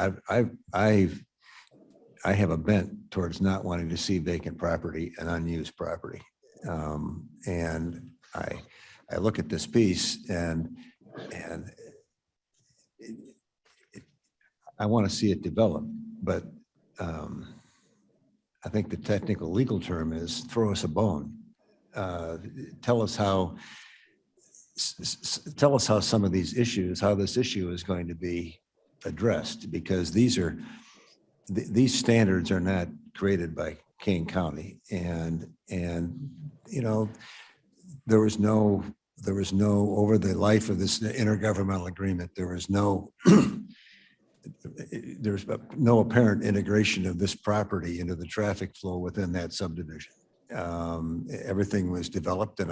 I have a bent towards not wanting to see vacant property and unused property. And I look at this piece and And I want to see it develop, but I think the technical legal term is throw us a bone. Tell us how, tell us how some of these issues, how this issue is going to be addressed, because these standards are not created by Kane County. And, you know, there was no, over the life of this intergovernmental agreement, there's no apparent integration of this property into the traffic flow within that subdivision. Everything was developed, and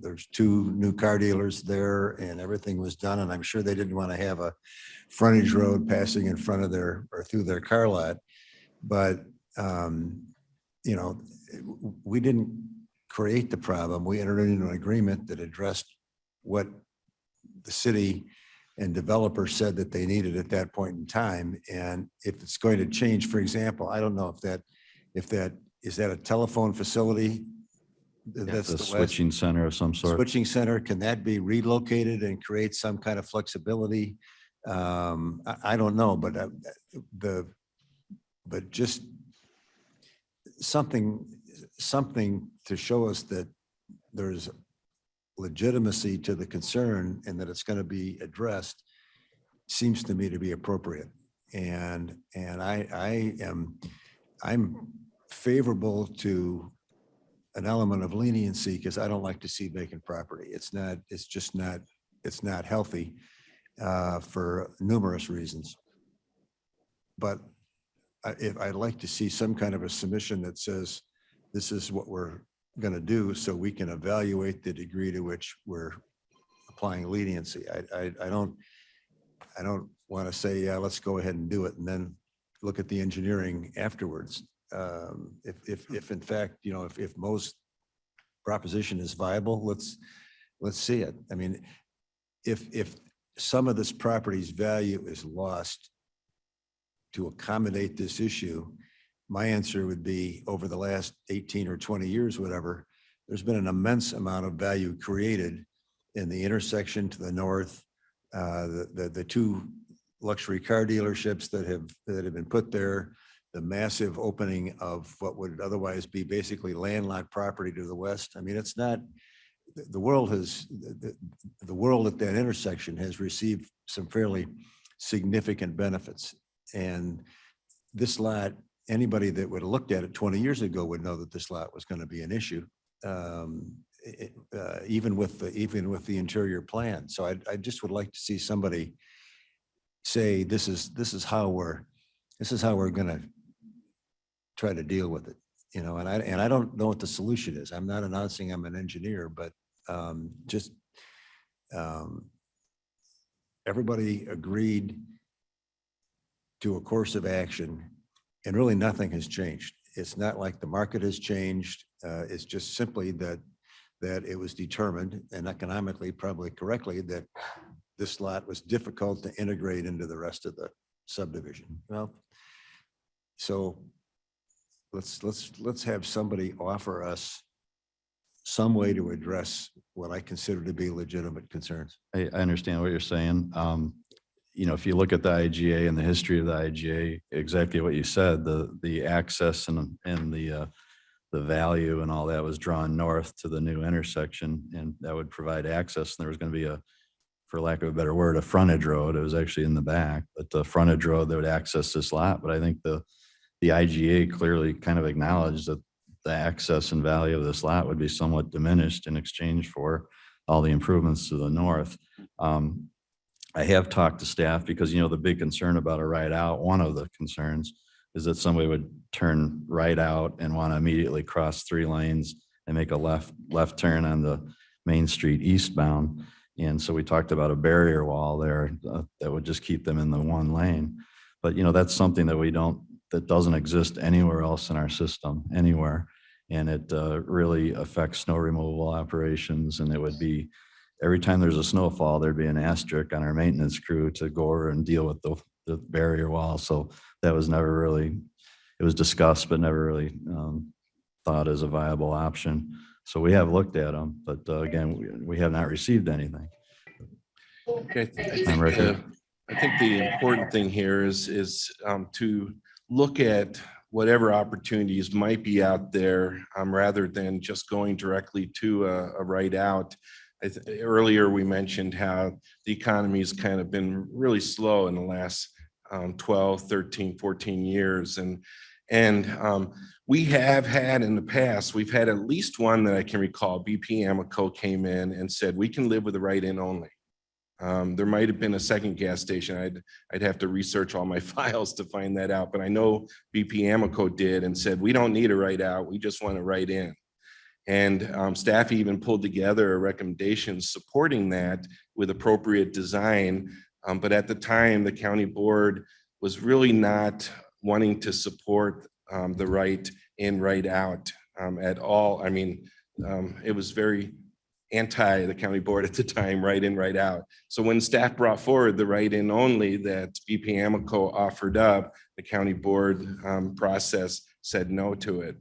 there's 2 new car dealers there, and everything was done. And I'm sure they didn't want to have a frontage road passing in front of their, or through their car lot. But, we didn't create the problem. We entered into an agreement that addressed what the city and developers said that they needed at that point in time. And if it's going to change, for example, I don't know if that is that a telephone facility? That's The the west switching center of some sort. switching center. Can that be relocated and create some kind of flexibility? I don't know, but just something to show us that there's legitimacy to the concern and that it's going to be addressed seems to me to be appropriate. And I'm favorable to an element of leniency because I don't like to see vacant property. It's not healthy for numerous reasons. But I'd like to see some kind of a submission that says, this is what we're going to do so we can evaluate the degree to which we're applying leniency. I don't want to say, yeah, let's go ahead and do it and then look at the engineering afterwards. If in fact, if most proposition is viable, let's see it. I mean, if some of this property's value is lost to accommodate this issue, my answer would be over the last 18 or 20 years, whatever, there's been an immense amount of value created in the intersection to the north, the 2 luxury car dealerships that have been put there, the massive opening of what would otherwise be basically landlocked property to the west. I mean, it's not, the world at that intersection has received some fairly significant benefits. And this lot, anybody that would have looked at it 20 years ago would know that this lot was going to be an issue, even with the interior plan. So I just would like to see somebody say, this is how we're going to try to deal with it, and I don't know what the solution is. I'm not announcing I'm an engineer, but everybody agreed to a course of action and really nothing has changed. It's not like the market has changed. It's just simply that it was determined, and economically probably correctly, that this lot was difficult to integrate into the rest of the subdivision. Well, so let's have somebody offer us some way to address what I consider to be legitimate concerns. I understand what you're saying. If you look at the IGA and the history of the IGA, exactly what you said, the access and the value and all that was drawn north to the new intersection, and that would provide access. And there was going to be for lack of a better word, a frontage road. It was actually in the back, but the frontage road that would access this lot. But I think the IGA clearly kind of acknowledged that the access and value of this lot would be somewhat diminished in exchange for all the improvements to the north. I have talked to staff because, the big concern about a right out, one of the concerns is that somebody would turn right out and want to immediately cross 3 lanes and make a left turn on the Main Street eastbound. And so we talked about a barrier wall there that would just keep them in the 1 lane. But, that's something that doesn't exist anywhere else in our system, anywhere. And it really affects snow removal operations. And it would be, every time there's a snowfall, there'd be an asterisk on our maintenance crew to go over and deal with the barrier wall. So that was never really, it was discussed, but never really thought as a viable option. So we have looked at them, but again, we have not received anything. Okay, Madam Record. I think the important thing here is to look at whatever opportunities might be out there, rather than just going directly to a right out. Earlier, we mentioned how the economy's kind of been really slow in the last 12, 13, 14 years. And we have had in the past, we've had at least one that I can recall, BP Amoco came in and said, we can live with the right in only. There might have been a second gas station. I'd have to research all my files to find that out, but I know BP Amoco did and said, we don't need a right out, we just want a right in. And staff even pulled together a recommendation supporting that with appropriate design. But at the time, the county board was really not wanting to support the right in, right out at all. I mean, it was very anti the county board at the time, right in, right out. So when staff brought forward the right in only that BP Amoco offered up, the county board process said no to it.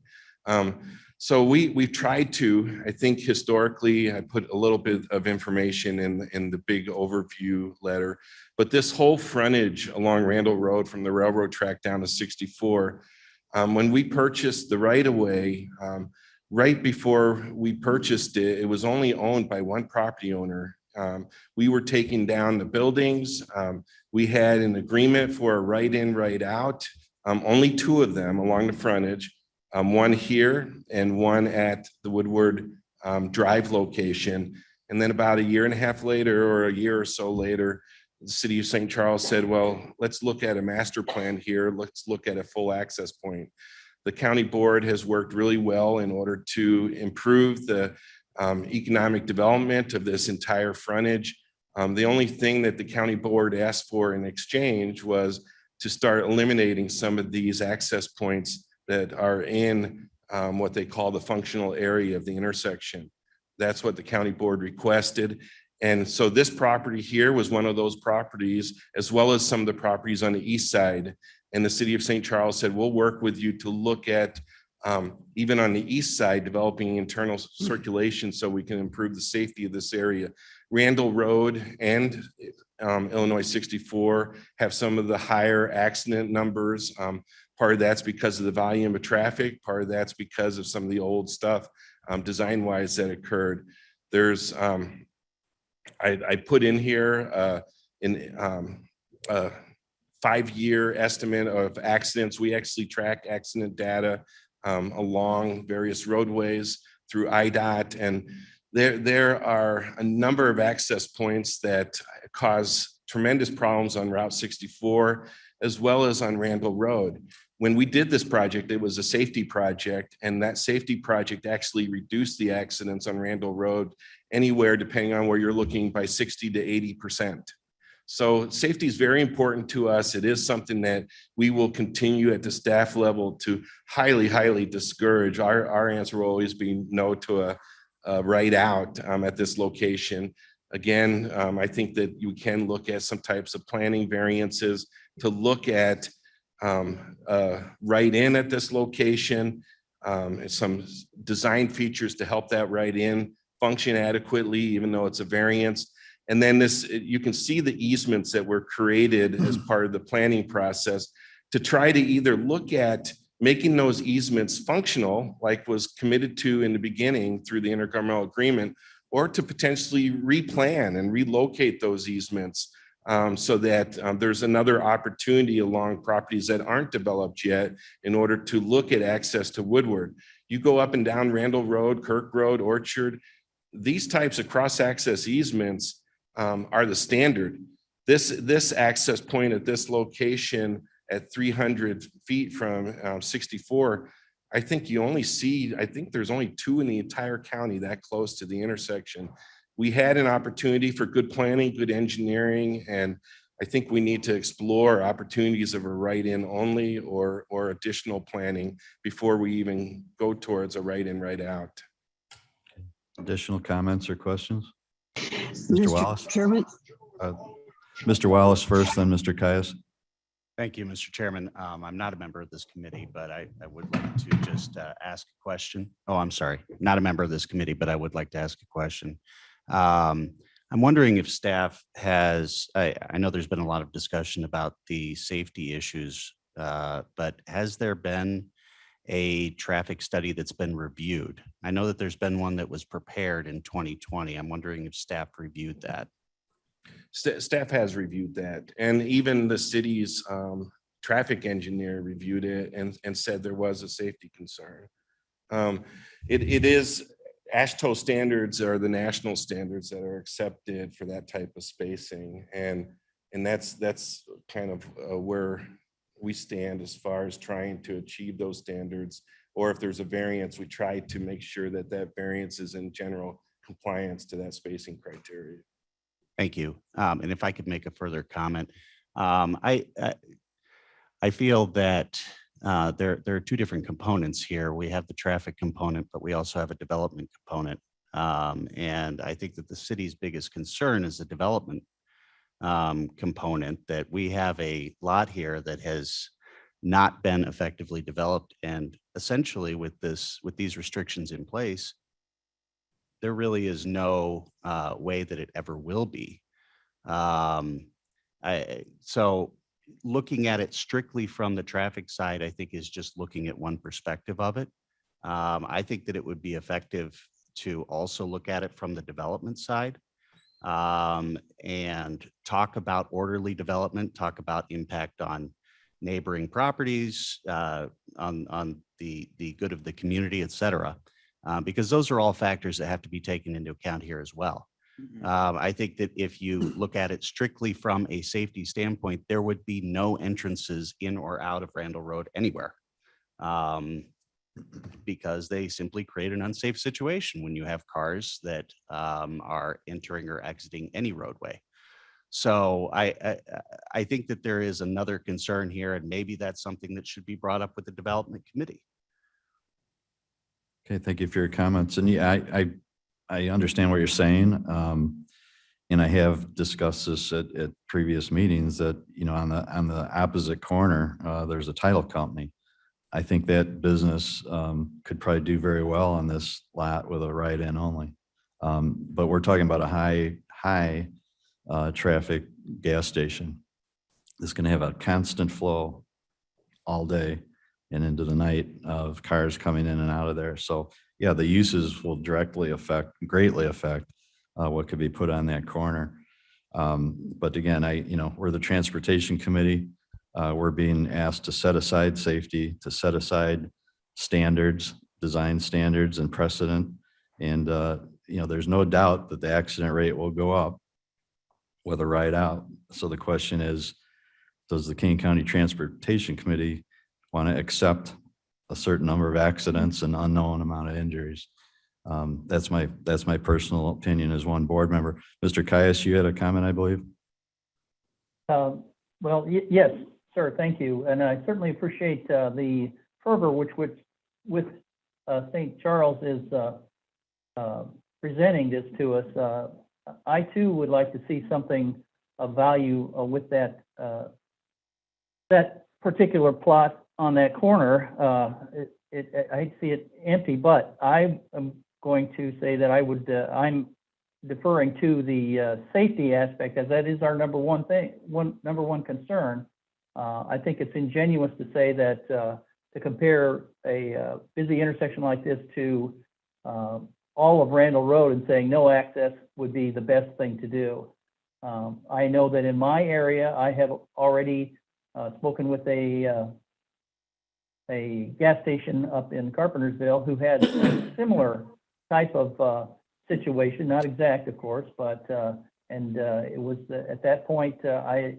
So we've tried to, I think historically, I put a little bit of information in the big overview letter, but this whole frontage along Randall Road from the railroad track down to 64, when we purchased the right of way, right before we purchased it, it was only owned by one property owner. We were taking down the buildings. We had an agreement for a right in, right out, only two of them along the frontage. One here and one at the Woodward Drive location. And then about a year and a half later, or a year or so later, the city of St. Charles said, well, let's look at a master plan here. Let's look at a full access point. The county board has worked really well in order to improve the economic development of this entire frontage. The only thing that the county board asked for in exchange was to start eliminating some of these access points that are in what they call the functional area of the intersection. That's what the county board requested. And so this property here was one of those properties, as well as some of the properties on the east side. And the city of St. Charles said, we'll work with you to look at, even on the east side, developing internal circulation so we can improve the safety of this area. Randall Road and Illinois 64 have some of the higher accident numbers. Part of that's because of the volume of traffic. Part of that's because of some of the old stuff design-wise that occurred. There's, I put in here a 5-year estimate of accidents. We actually track accident data along various roadways through IDOT. And there are a number of access points that cause tremendous problems on Route 64, as well as on Randall Road. When we did this project, it was a safety project, and that safety project actually reduced the accidents on Randall Road anywhere, depending on where you're looking, by 60 to 80%. So safety is very important to us. It is something that we will continue at the staff level to highly, highly discourage. Our answer will always be no to a right out at this location. Again, I think that you can look at some types of planning variances to look at right in at this location, some design features to help that right in function adequately, even though it's a variance. And then this, you can see the easements that were created as part of the planning process to try to either look at making those easements functional, like was committed to in the beginning through the intergovernmental agreement, or to potentially replan and relocate those easements so that there's another opportunity along properties that aren't developed yet in order to look at access to Woodward. You go up and down Randall Road, Kirk Road, Orchard, these types of cross-access easements are the standard. This access point at this location at 300 feet from 64, I think you only see, I think there's only 2 in the entire county that close to the intersection. We had an opportunity for good planning, good engineering, and I think we need to explore opportunities of a right-in only or additional planning before we even go towards a right-in, right-out. Additional comments or questions? Mr. Wallace? Chairman. Mr. Wallace first, then Mr. Caius. Thank you, Mr. Chairman. I'm not a member of this committee, but I would like to just ask a question. Oh, I'm sorry, not a member of this committee, but I would like to ask a question. I'm wondering if staff has, I know there's been a lot of discussion about the safety issues, but has there been a traffic study that's been reviewed? I know that there's been one that was prepared in 2020. I'm wondering if staff reviewed that. Staff has reviewed that, and even the city's traffic engineer reviewed it and said there was a safety concern. It is, AASHTO standards are the national standards that are accepted for that type of spacing, and that's kind of where we stand as far as trying to achieve those standards. Or if there's a variance, we try to make sure that that variance is in general compliance to that spacing criteria. Thank you. And if I could make a further comment, I feel that there are two different components here. We have the traffic component, but we also have a development component. And I think that the city's biggest concern is the development component, that we have a lot here that has not been effectively developed. And essentially with these restrictions in place, there really is no way that it ever will be. So looking at it strictly from the traffic side, I think is just looking at one perspective of it. I think that it would be effective to also look at it from the development side and talk about orderly development, talk about impact on neighboring properties, on the good of the community, et cetera. Because those are all factors that have to be taken into account here as well. I think that if you look at it strictly from a safety standpoint, there would be no entrances in or out of Randall Road anywhere. Because they simply create an unsafe situation when you have cars that are entering or exiting any roadway. So I think that there is another concern here, and maybe that's something that should be brought up with the development committee. Okay, thank you for your comments. And yeah, I understand what you're saying. And I have discussed this at previous meetings that, you know, on the opposite corner, there's a title company. I think that business could probably do very well on this lot with a right-in only. But we're talking about a high traffic gas station. It's going to have a constant flow all day and into the night of cars coming in and out of there. So yeah, the uses will greatly affect what could be put on that corner. But again, we're the transportation committee. We're being asked to set aside safety, to set aside standards, design standards and precedent. And, there's no doubt that the accident rate will go up with a ride out. So the question is, does the Kane County Transportation Committee want to accept a certain number of accidents and unknown amount of injuries? That's my personal opinion as one board member. Mr. Caius, you had a comment, I believe? Well, yes, sir, thank you. And I certainly appreciate the fervor with St. Charles is presenting this to us. I too would like to see something of value with that particular plot on that corner. I see it empty, but I am going to say that I'm deferring to the safety aspect, as that is our number one concern. I think it's ingenuous to say that to compare a busy intersection like this to all of Randall Road and saying no access would be the best thing to do. I know that in my area, I have already spoken with a gas station up in Carpentersville who had a similar type of situation, not exact, of course, but it was at that point I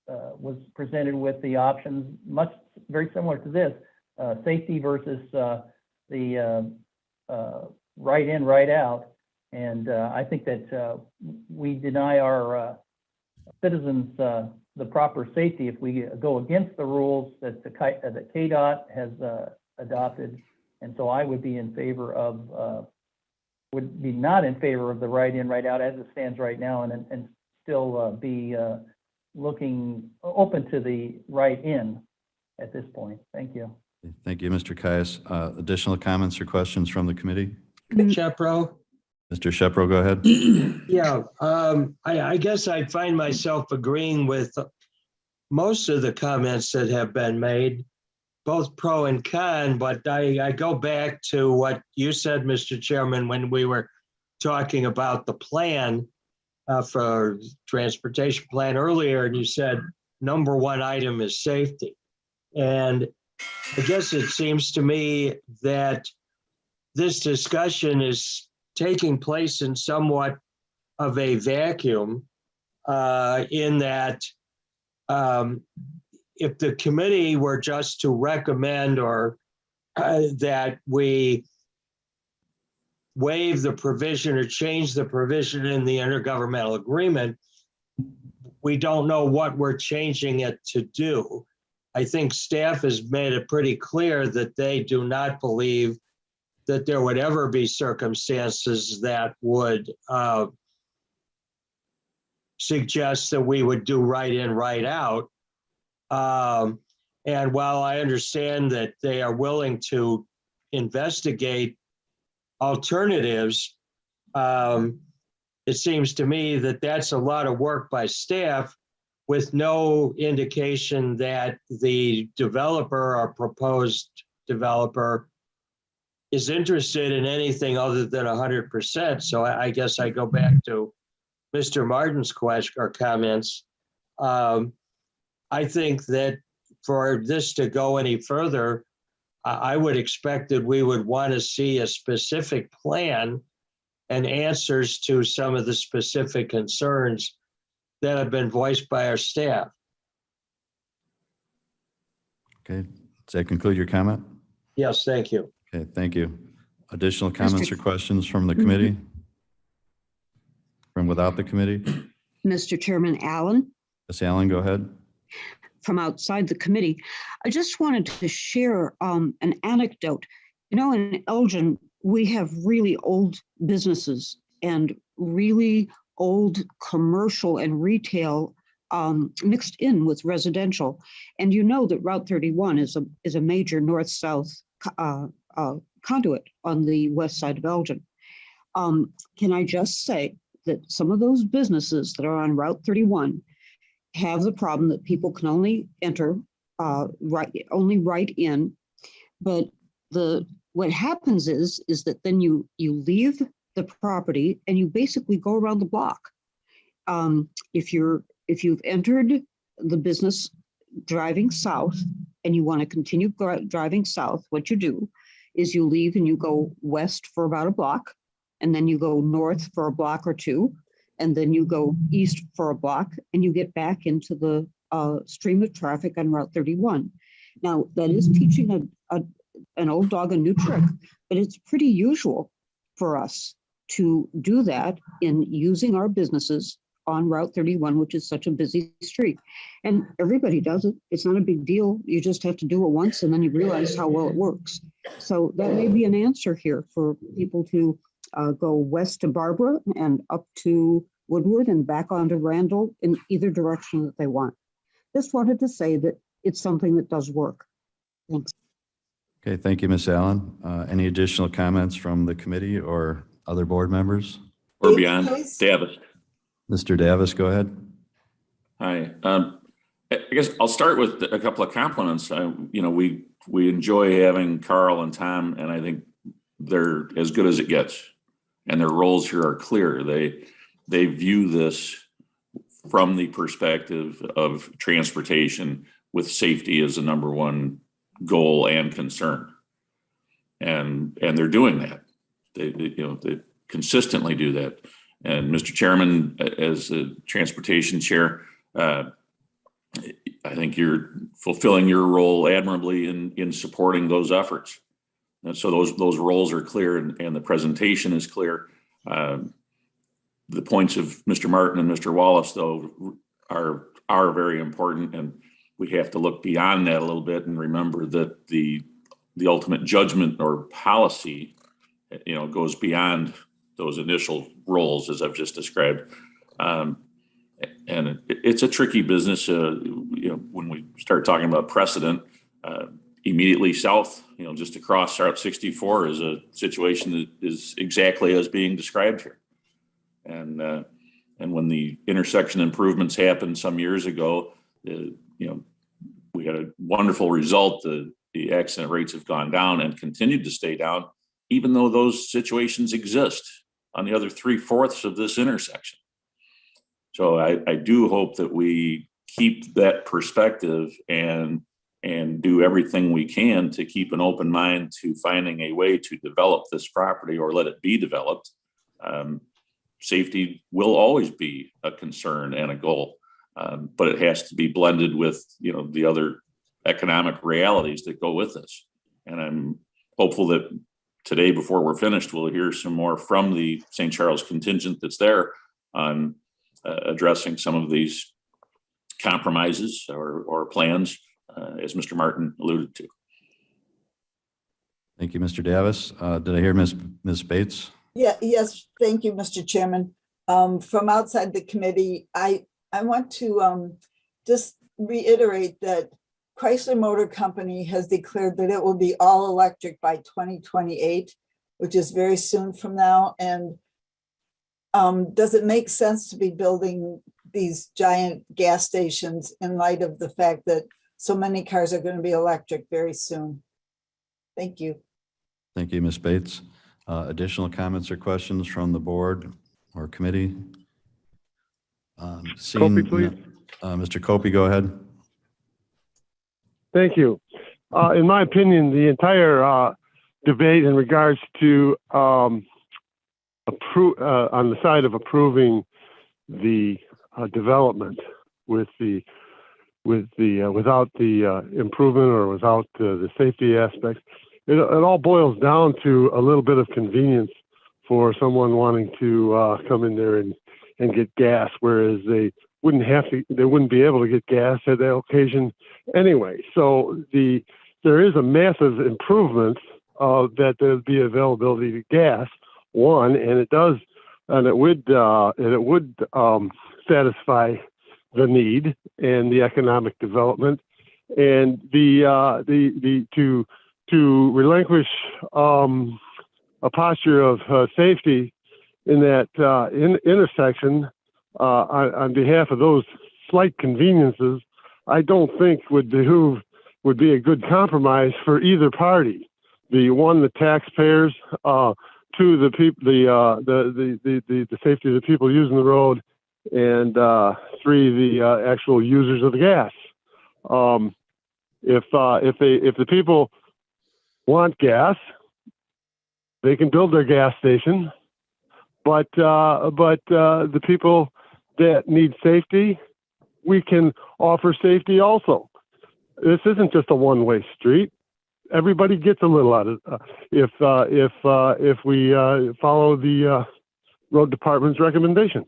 was presented with the options very similar to this, safety versus the right in, right out. And I think that we deny our citizens the proper safety if we go against the rules that that KDOT has adopted. And so I would be in favor of, would be not in favor of the right in, right out as it stands right now, and still be looking open to the right in at this point. Thank you. Thank you, Mr. Caius. Additional comments or questions from the committee? Shepro, Mr. Shepro, go ahead. Yeah, I guess I find myself agreeing with most of the comments that have been made, both pro and con, but I go back to what you said, Mr. Chairman, when we were talking about the plan for transportation plan earlier, and you said number one item is safety. And I guess it seems to me that this discussion is taking place in somewhat of a vacuum in that if the committee were just to recommend or that we waive the provision or change the provision in the intergovernmental agreement, we don't know what we're changing it to do. I think staff has made it pretty clear that they do not believe that there would ever be circumstances that would suggest that we would do right in, right out. And while I understand that they are willing to investigate alternatives, it seems to me that that's a lot of work by staff with no indication that the developer or proposed developer is interested in anything other than 100%. So I guess I go back to Mr. Martin's question or comments. I think that for this to go any further, I would expect that we would want to see a specific plan and answers to some of the specific concerns that have been voiced by our staff. Okay, does that conclude your comment? Yes, thank you. Okay, thank you. Additional comments or questions from the committee? From without the committee? Mr. Chairman Allen, Ms. Allen, go ahead. from outside the committee, I just wanted to share an anecdote. You know, in Elgin, we have really old businesses and really old commercial and retail mixed in with residential. And you know that Route 31 is a major north-south conduit on the west side of Elgin. Can I just say that some of those businesses that are on Route 31 have the problem that people can only enter, only write in, but what happens is that then you leave the property and you basically go around the block. If you've entered the business driving south and you want to continue driving south, what you do is you leave and you go west for about a block, and then you go north for a block or two, and then you go east for a block, and you get back into the stream of traffic on Route 31. Now, that is teaching an old dog a new trick, but it's pretty usual for us to do that in using our businesses on Route 31, which is such a busy street. And everybody does it. It's not a big deal. You just have to do it once, and then you realize how well it works. So that may be an answer here for people to go west to Barbara and up to Woodward and back onto Randall in either direction that they want. Just wanted to say that it's something that does work. Thanks. Okay, thank you, Ms. Allen. Any additional comments from the committee or other board members? Or beyond, Davis. Mr. Davis, go ahead. Hi. I guess I'll start with a couple of compliments. We enjoy having Carl and Tom, and I think they're as good as it gets. And their roles here are clear. They view this from the perspective of transportation with safety as the number one goal and concern. And they're doing that. They consistently do that. And Mr. Chairman, as the transportation chair, I think you're fulfilling your role admirably in supporting those efforts. And so those roles are clear, and the presentation is clear. The points of Mr. Martin and Mr. Wallace, though, are very important, and we have to look beyond that a little bit and remember that the ultimate judgment or policy, goes beyond those initial roles, as I've just described. And it's a tricky business. When we start talking about precedent, immediately south, just across Route 64 is a situation that is exactly as being described here. And when the intersection improvements happened some years ago, we had a wonderful result. The accident rates have gone down and continued to stay down, even though those situations exist on the other 3/4 of this intersection. So I do hope that we keep that perspective and do everything we can to keep an open mind to finding a way to develop this property or let it be developed. Safety will always be a concern and a goal, but it has to be blended with, the other economic realities that go with this. And I'm hopeful that today, before we're finished, we'll hear some more from the St. Charles contingent that's there on addressing some of these compromises or plans, as Mr. Martin alluded to. Thank you, Mr. Davis. Did I hear Ms. Bates? Yeah, yes, thank you, Mr. Chairman. From outside the committee, I want to just reiterate that Chrysler Motor Company has declared that it will be all electric by 2028, which is very soon from now. And does it make sense to be building these giant gas stations in light of the fact that so many cars are going to be electric very soon? Thank you. Thank you, Ms. Bates. Additional comments or questions from the board or committee? Copey, please. Mr. Copey, go ahead. Thank you. In my opinion, the entire debate in regards to on the side of approving the development without the improvement or without the safety aspects, it all boils down to a little bit of convenience for someone wanting to come in there and get gas, whereas they wouldn't be able to get gas at that occasion anyway. So there is a massive improvement that there'd be availability to gas, one, and it would satisfy the need and the economic development, and to relinquish a posture of safety in that intersection on behalf of those slight conveniences, I don't think would be a good compromise for either party. The taxpayers, two, the safety of the people using the road, and three, the actual users of the gas. If the people want gas, they can build their gas station, but the people that need safety, we can offer safety also. This isn't just a one-way street. Everybody gets a little out of if we follow the road department's recommendations.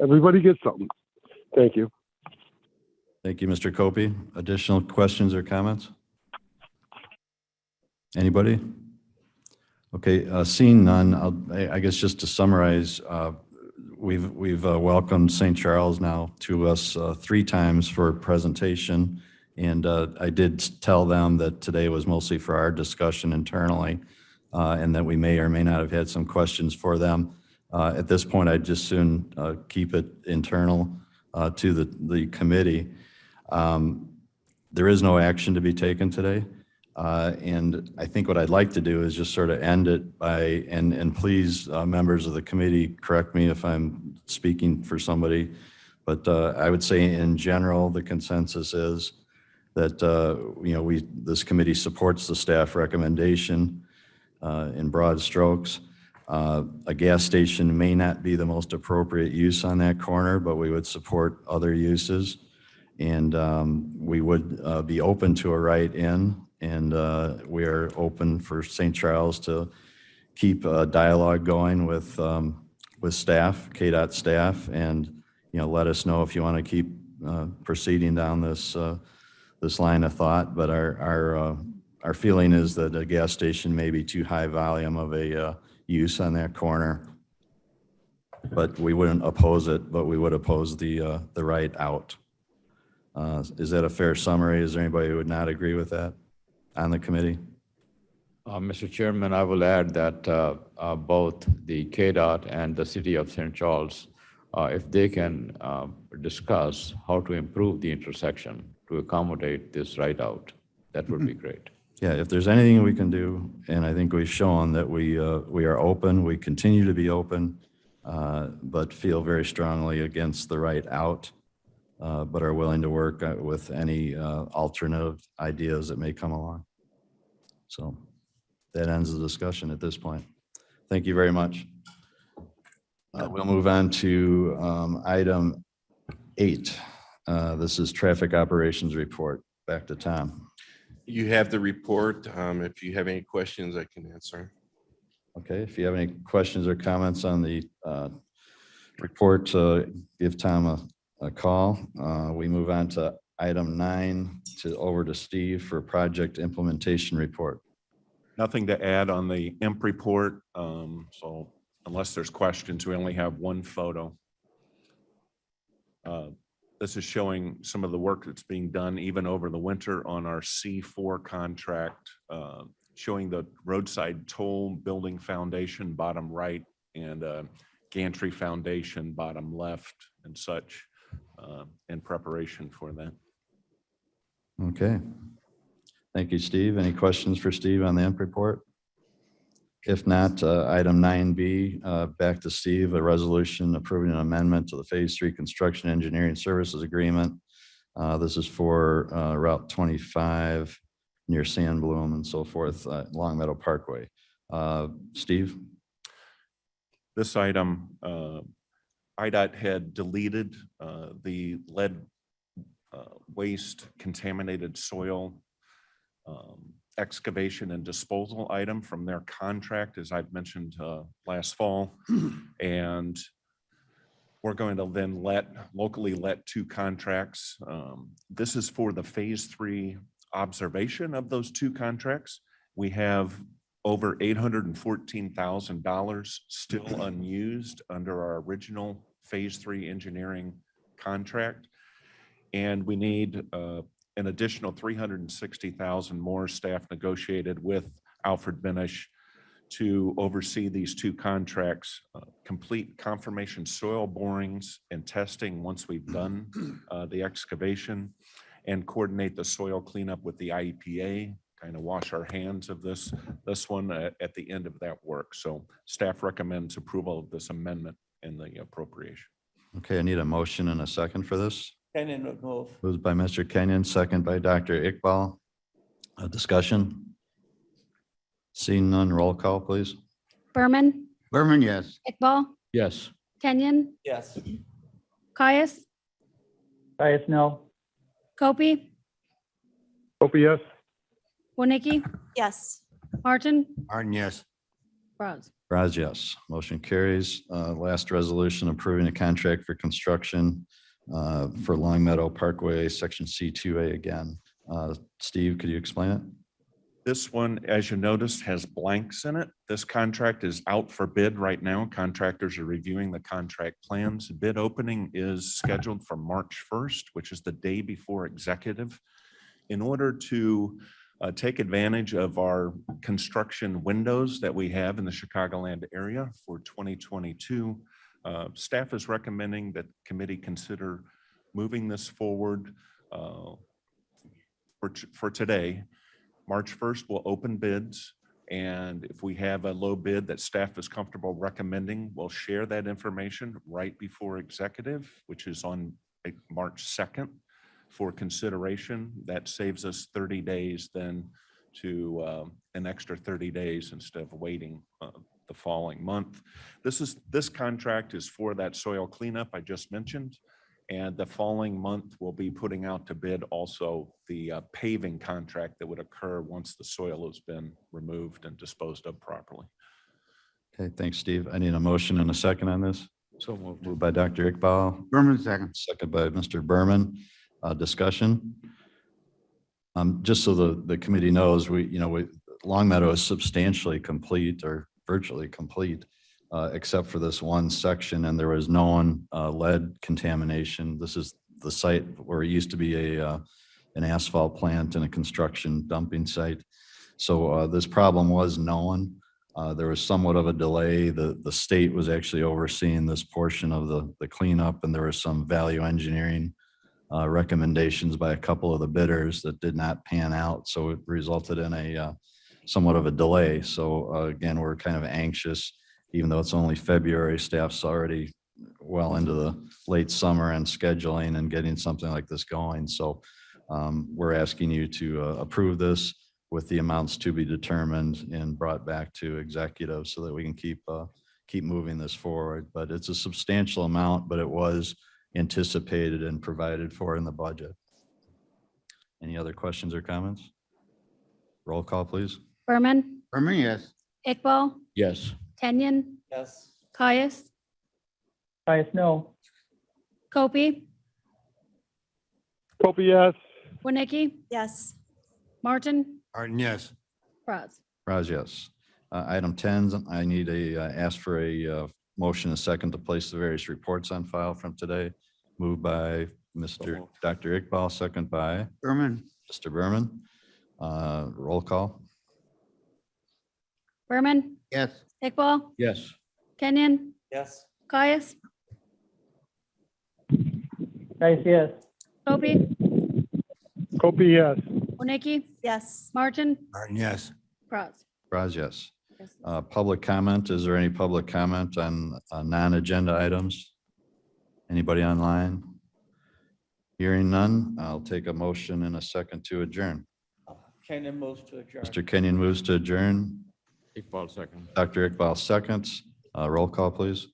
Everybody gets something. Thank you. Thank you, Mr. Copey. Additional questions or comments? Anybody? Okay, seeing none, I guess just to summarize, we've welcomed St. Charles now to us 3 times for a presentation. And I did tell them that today was mostly for our discussion internally, and that we may or may not have had some questions for them. At this point, I'd just soon keep it internal to the committee. There is no action to be taken today. And I think what I'd like to do is just sort of end it by, and please, members of the committee, correct me if I'm speaking for somebody, but I would say in general, the consensus is that, this committee supports the staff recommendation in broad strokes. A gas station may not be the most appropriate use on that corner, but we would support other uses. And we would be open to a write-in, and we are open for St. Charles to keep a dialogue going with staff, KDOT staff, and let us know if you want to keep proceeding down this line of thought. But our feeling is that a gas station may be too high volume of a use on that corner. But we wouldn't oppose it, but we would oppose the right out. Is that a fair summary? Is there anybody who would not agree with that? on the committee? Mr. Chairman, I will add that both the KDOT and the City of St. Charles, if they can discuss how to improve the intersection to accommodate this right out, that would be great. Yeah, if there's anything we can do, and I think we've shown that we are open, we continue to be open, but feel very strongly against the right out, but are willing to work with any alternative ideas that may come along. So that ends the discussion at this point. Thank you very much. We'll move on to item 8. This is traffic operations report. Back to Tom. You have the report. If you have any questions, I can answer. Okay, if you have any questions or comments on the report, give Tom a call. We move on to item 9, over to Steve for project implementation report. Nothing to add on the IMP report. So unless there's questions, we only have one photo. This is showing some of the work that's being done even over the winter on our C4 contract, showing the roadside toll building foundation bottom right and gantry foundation bottom left and such in preparation for that. Okay. Thank you, Steve. Any questions for Steve on the IMP report? If not, item 9B, back to Steve, a resolution approving an amendment to the Phase 3 Construction Engineering Services Agreement. This is for Route 25 near Sandbloom and so forth, Long Meadow Parkway. Steve? This item, IDOT had deleted the lead waste contaminated soil excavation and disposal item from their contract, as I've mentioned last fall. And we're going to then locally let 2 contracts. This is for the Phase 3 observation of those 2 contracts. We have over $814,000 still unused under our original Phase 3 engineering contract. And we need an additional $360,000 more. Staff negotiated with Alfred Benish to oversee these 2 contracts, complete confirmation soil borings and testing once we've done the excavation, and coordinate the soil cleanup with the IEPA, kind of wash our hands of this one at the end of that work. So staff recommends approval of this amendment in the appropriation. Okay, I need a motion and a second for this. Kenyon would move. Moved by Mr. Kenyon, second by Dr. Iqbal. A discussion? Seeing none, roll call, please. Berman, Berman, yes. Iqbal, Yes. Kenyon, Yes. Caius, Caius, no. Kopi, Opie, yes. Wodnicki, Yes. Martin, Martin, yes. Braz. Braz, yes. Motion carries. Last resolution approving a contract for construction for Long Meadow Parkway, Section C2A again. Steve, could you explain it? This one, as you noticed, has blanks in it. This contract is out for bid right now. Contractors are reviewing the contract plans. Bid opening is scheduled for March 1st, which is the day before executive. In order to take advantage of our construction windows that we have in the Chicagoland area for 2022, staff is recommending that committee consider moving this forward for today. March 1st, we'll open bids. And if we have a low bid that staff is comfortable recommending, we'll share that information right before executive, which is on March 2nd for consideration. That saves us 30 days then to an extra 30 days instead of waiting the following month. This contract is for that soil cleanup I just mentioned. And the following month, we'll be putting out to bid also the paving contract that would occur once the soil has been removed and disposed of properly. Okay, thanks, Steve. I need a motion and a second on this. So moved. Moved by Dr. Iqbal. Berman, second. Second by Mr. Berman. Discussion. Just so the committee knows, Long Meadow is substantially complete or virtually complete, except for this one section, and there was known lead contamination. This is the site where it used to be a an asphalt plant and a construction dumping site. So this problem was known. There was somewhat of a delay. The state was actually overseeing this portion of the cleanup, and there was some value engineering recommendations by a couple of the bidders that did not pan out. So it resulted in a somewhat of a delay. So again, we're kind of anxious, even though it's only February, staff's already well into the late summer and scheduling and getting something like this going. So we're asking you to approve this with the amounts to be determined and brought back to executive so that we can keep moving this forward. But it's a substantial amount, but it was anticipated and provided for in the budget. Any other questions or comments? Roll call, please. Berman, Berman, yes. Iqbal, Yes. Kenyon, Yes. Caius, Caius, no. Kopi, Kopi, yes. Winnicki, Yes. Martin, Martin, yes. Braz. Raj, yes. Item 10, I need ask for a motion, a second, to place the various reports on file from today. Moved by Dr. Iqbal, second by Berman, Mr. Berman. Roll call. Berman, yes. Iqbal, Yes. Kenyon, Yes. Caius, Caius, yes. Kopi, Kopi, yes. Winnicki, Yes. Martin, Martin, yes. Braz. Raj, yes. Public comment. Is there any public comment on non-agenda items? Anybody online? Hearing none, I'll take a motion in a second to adjourn. Kenyon moves to adjourn. Mr. Kenyon moves to adjourn. Iqbal second. Dr. Iqbal seconds. Roll call, please.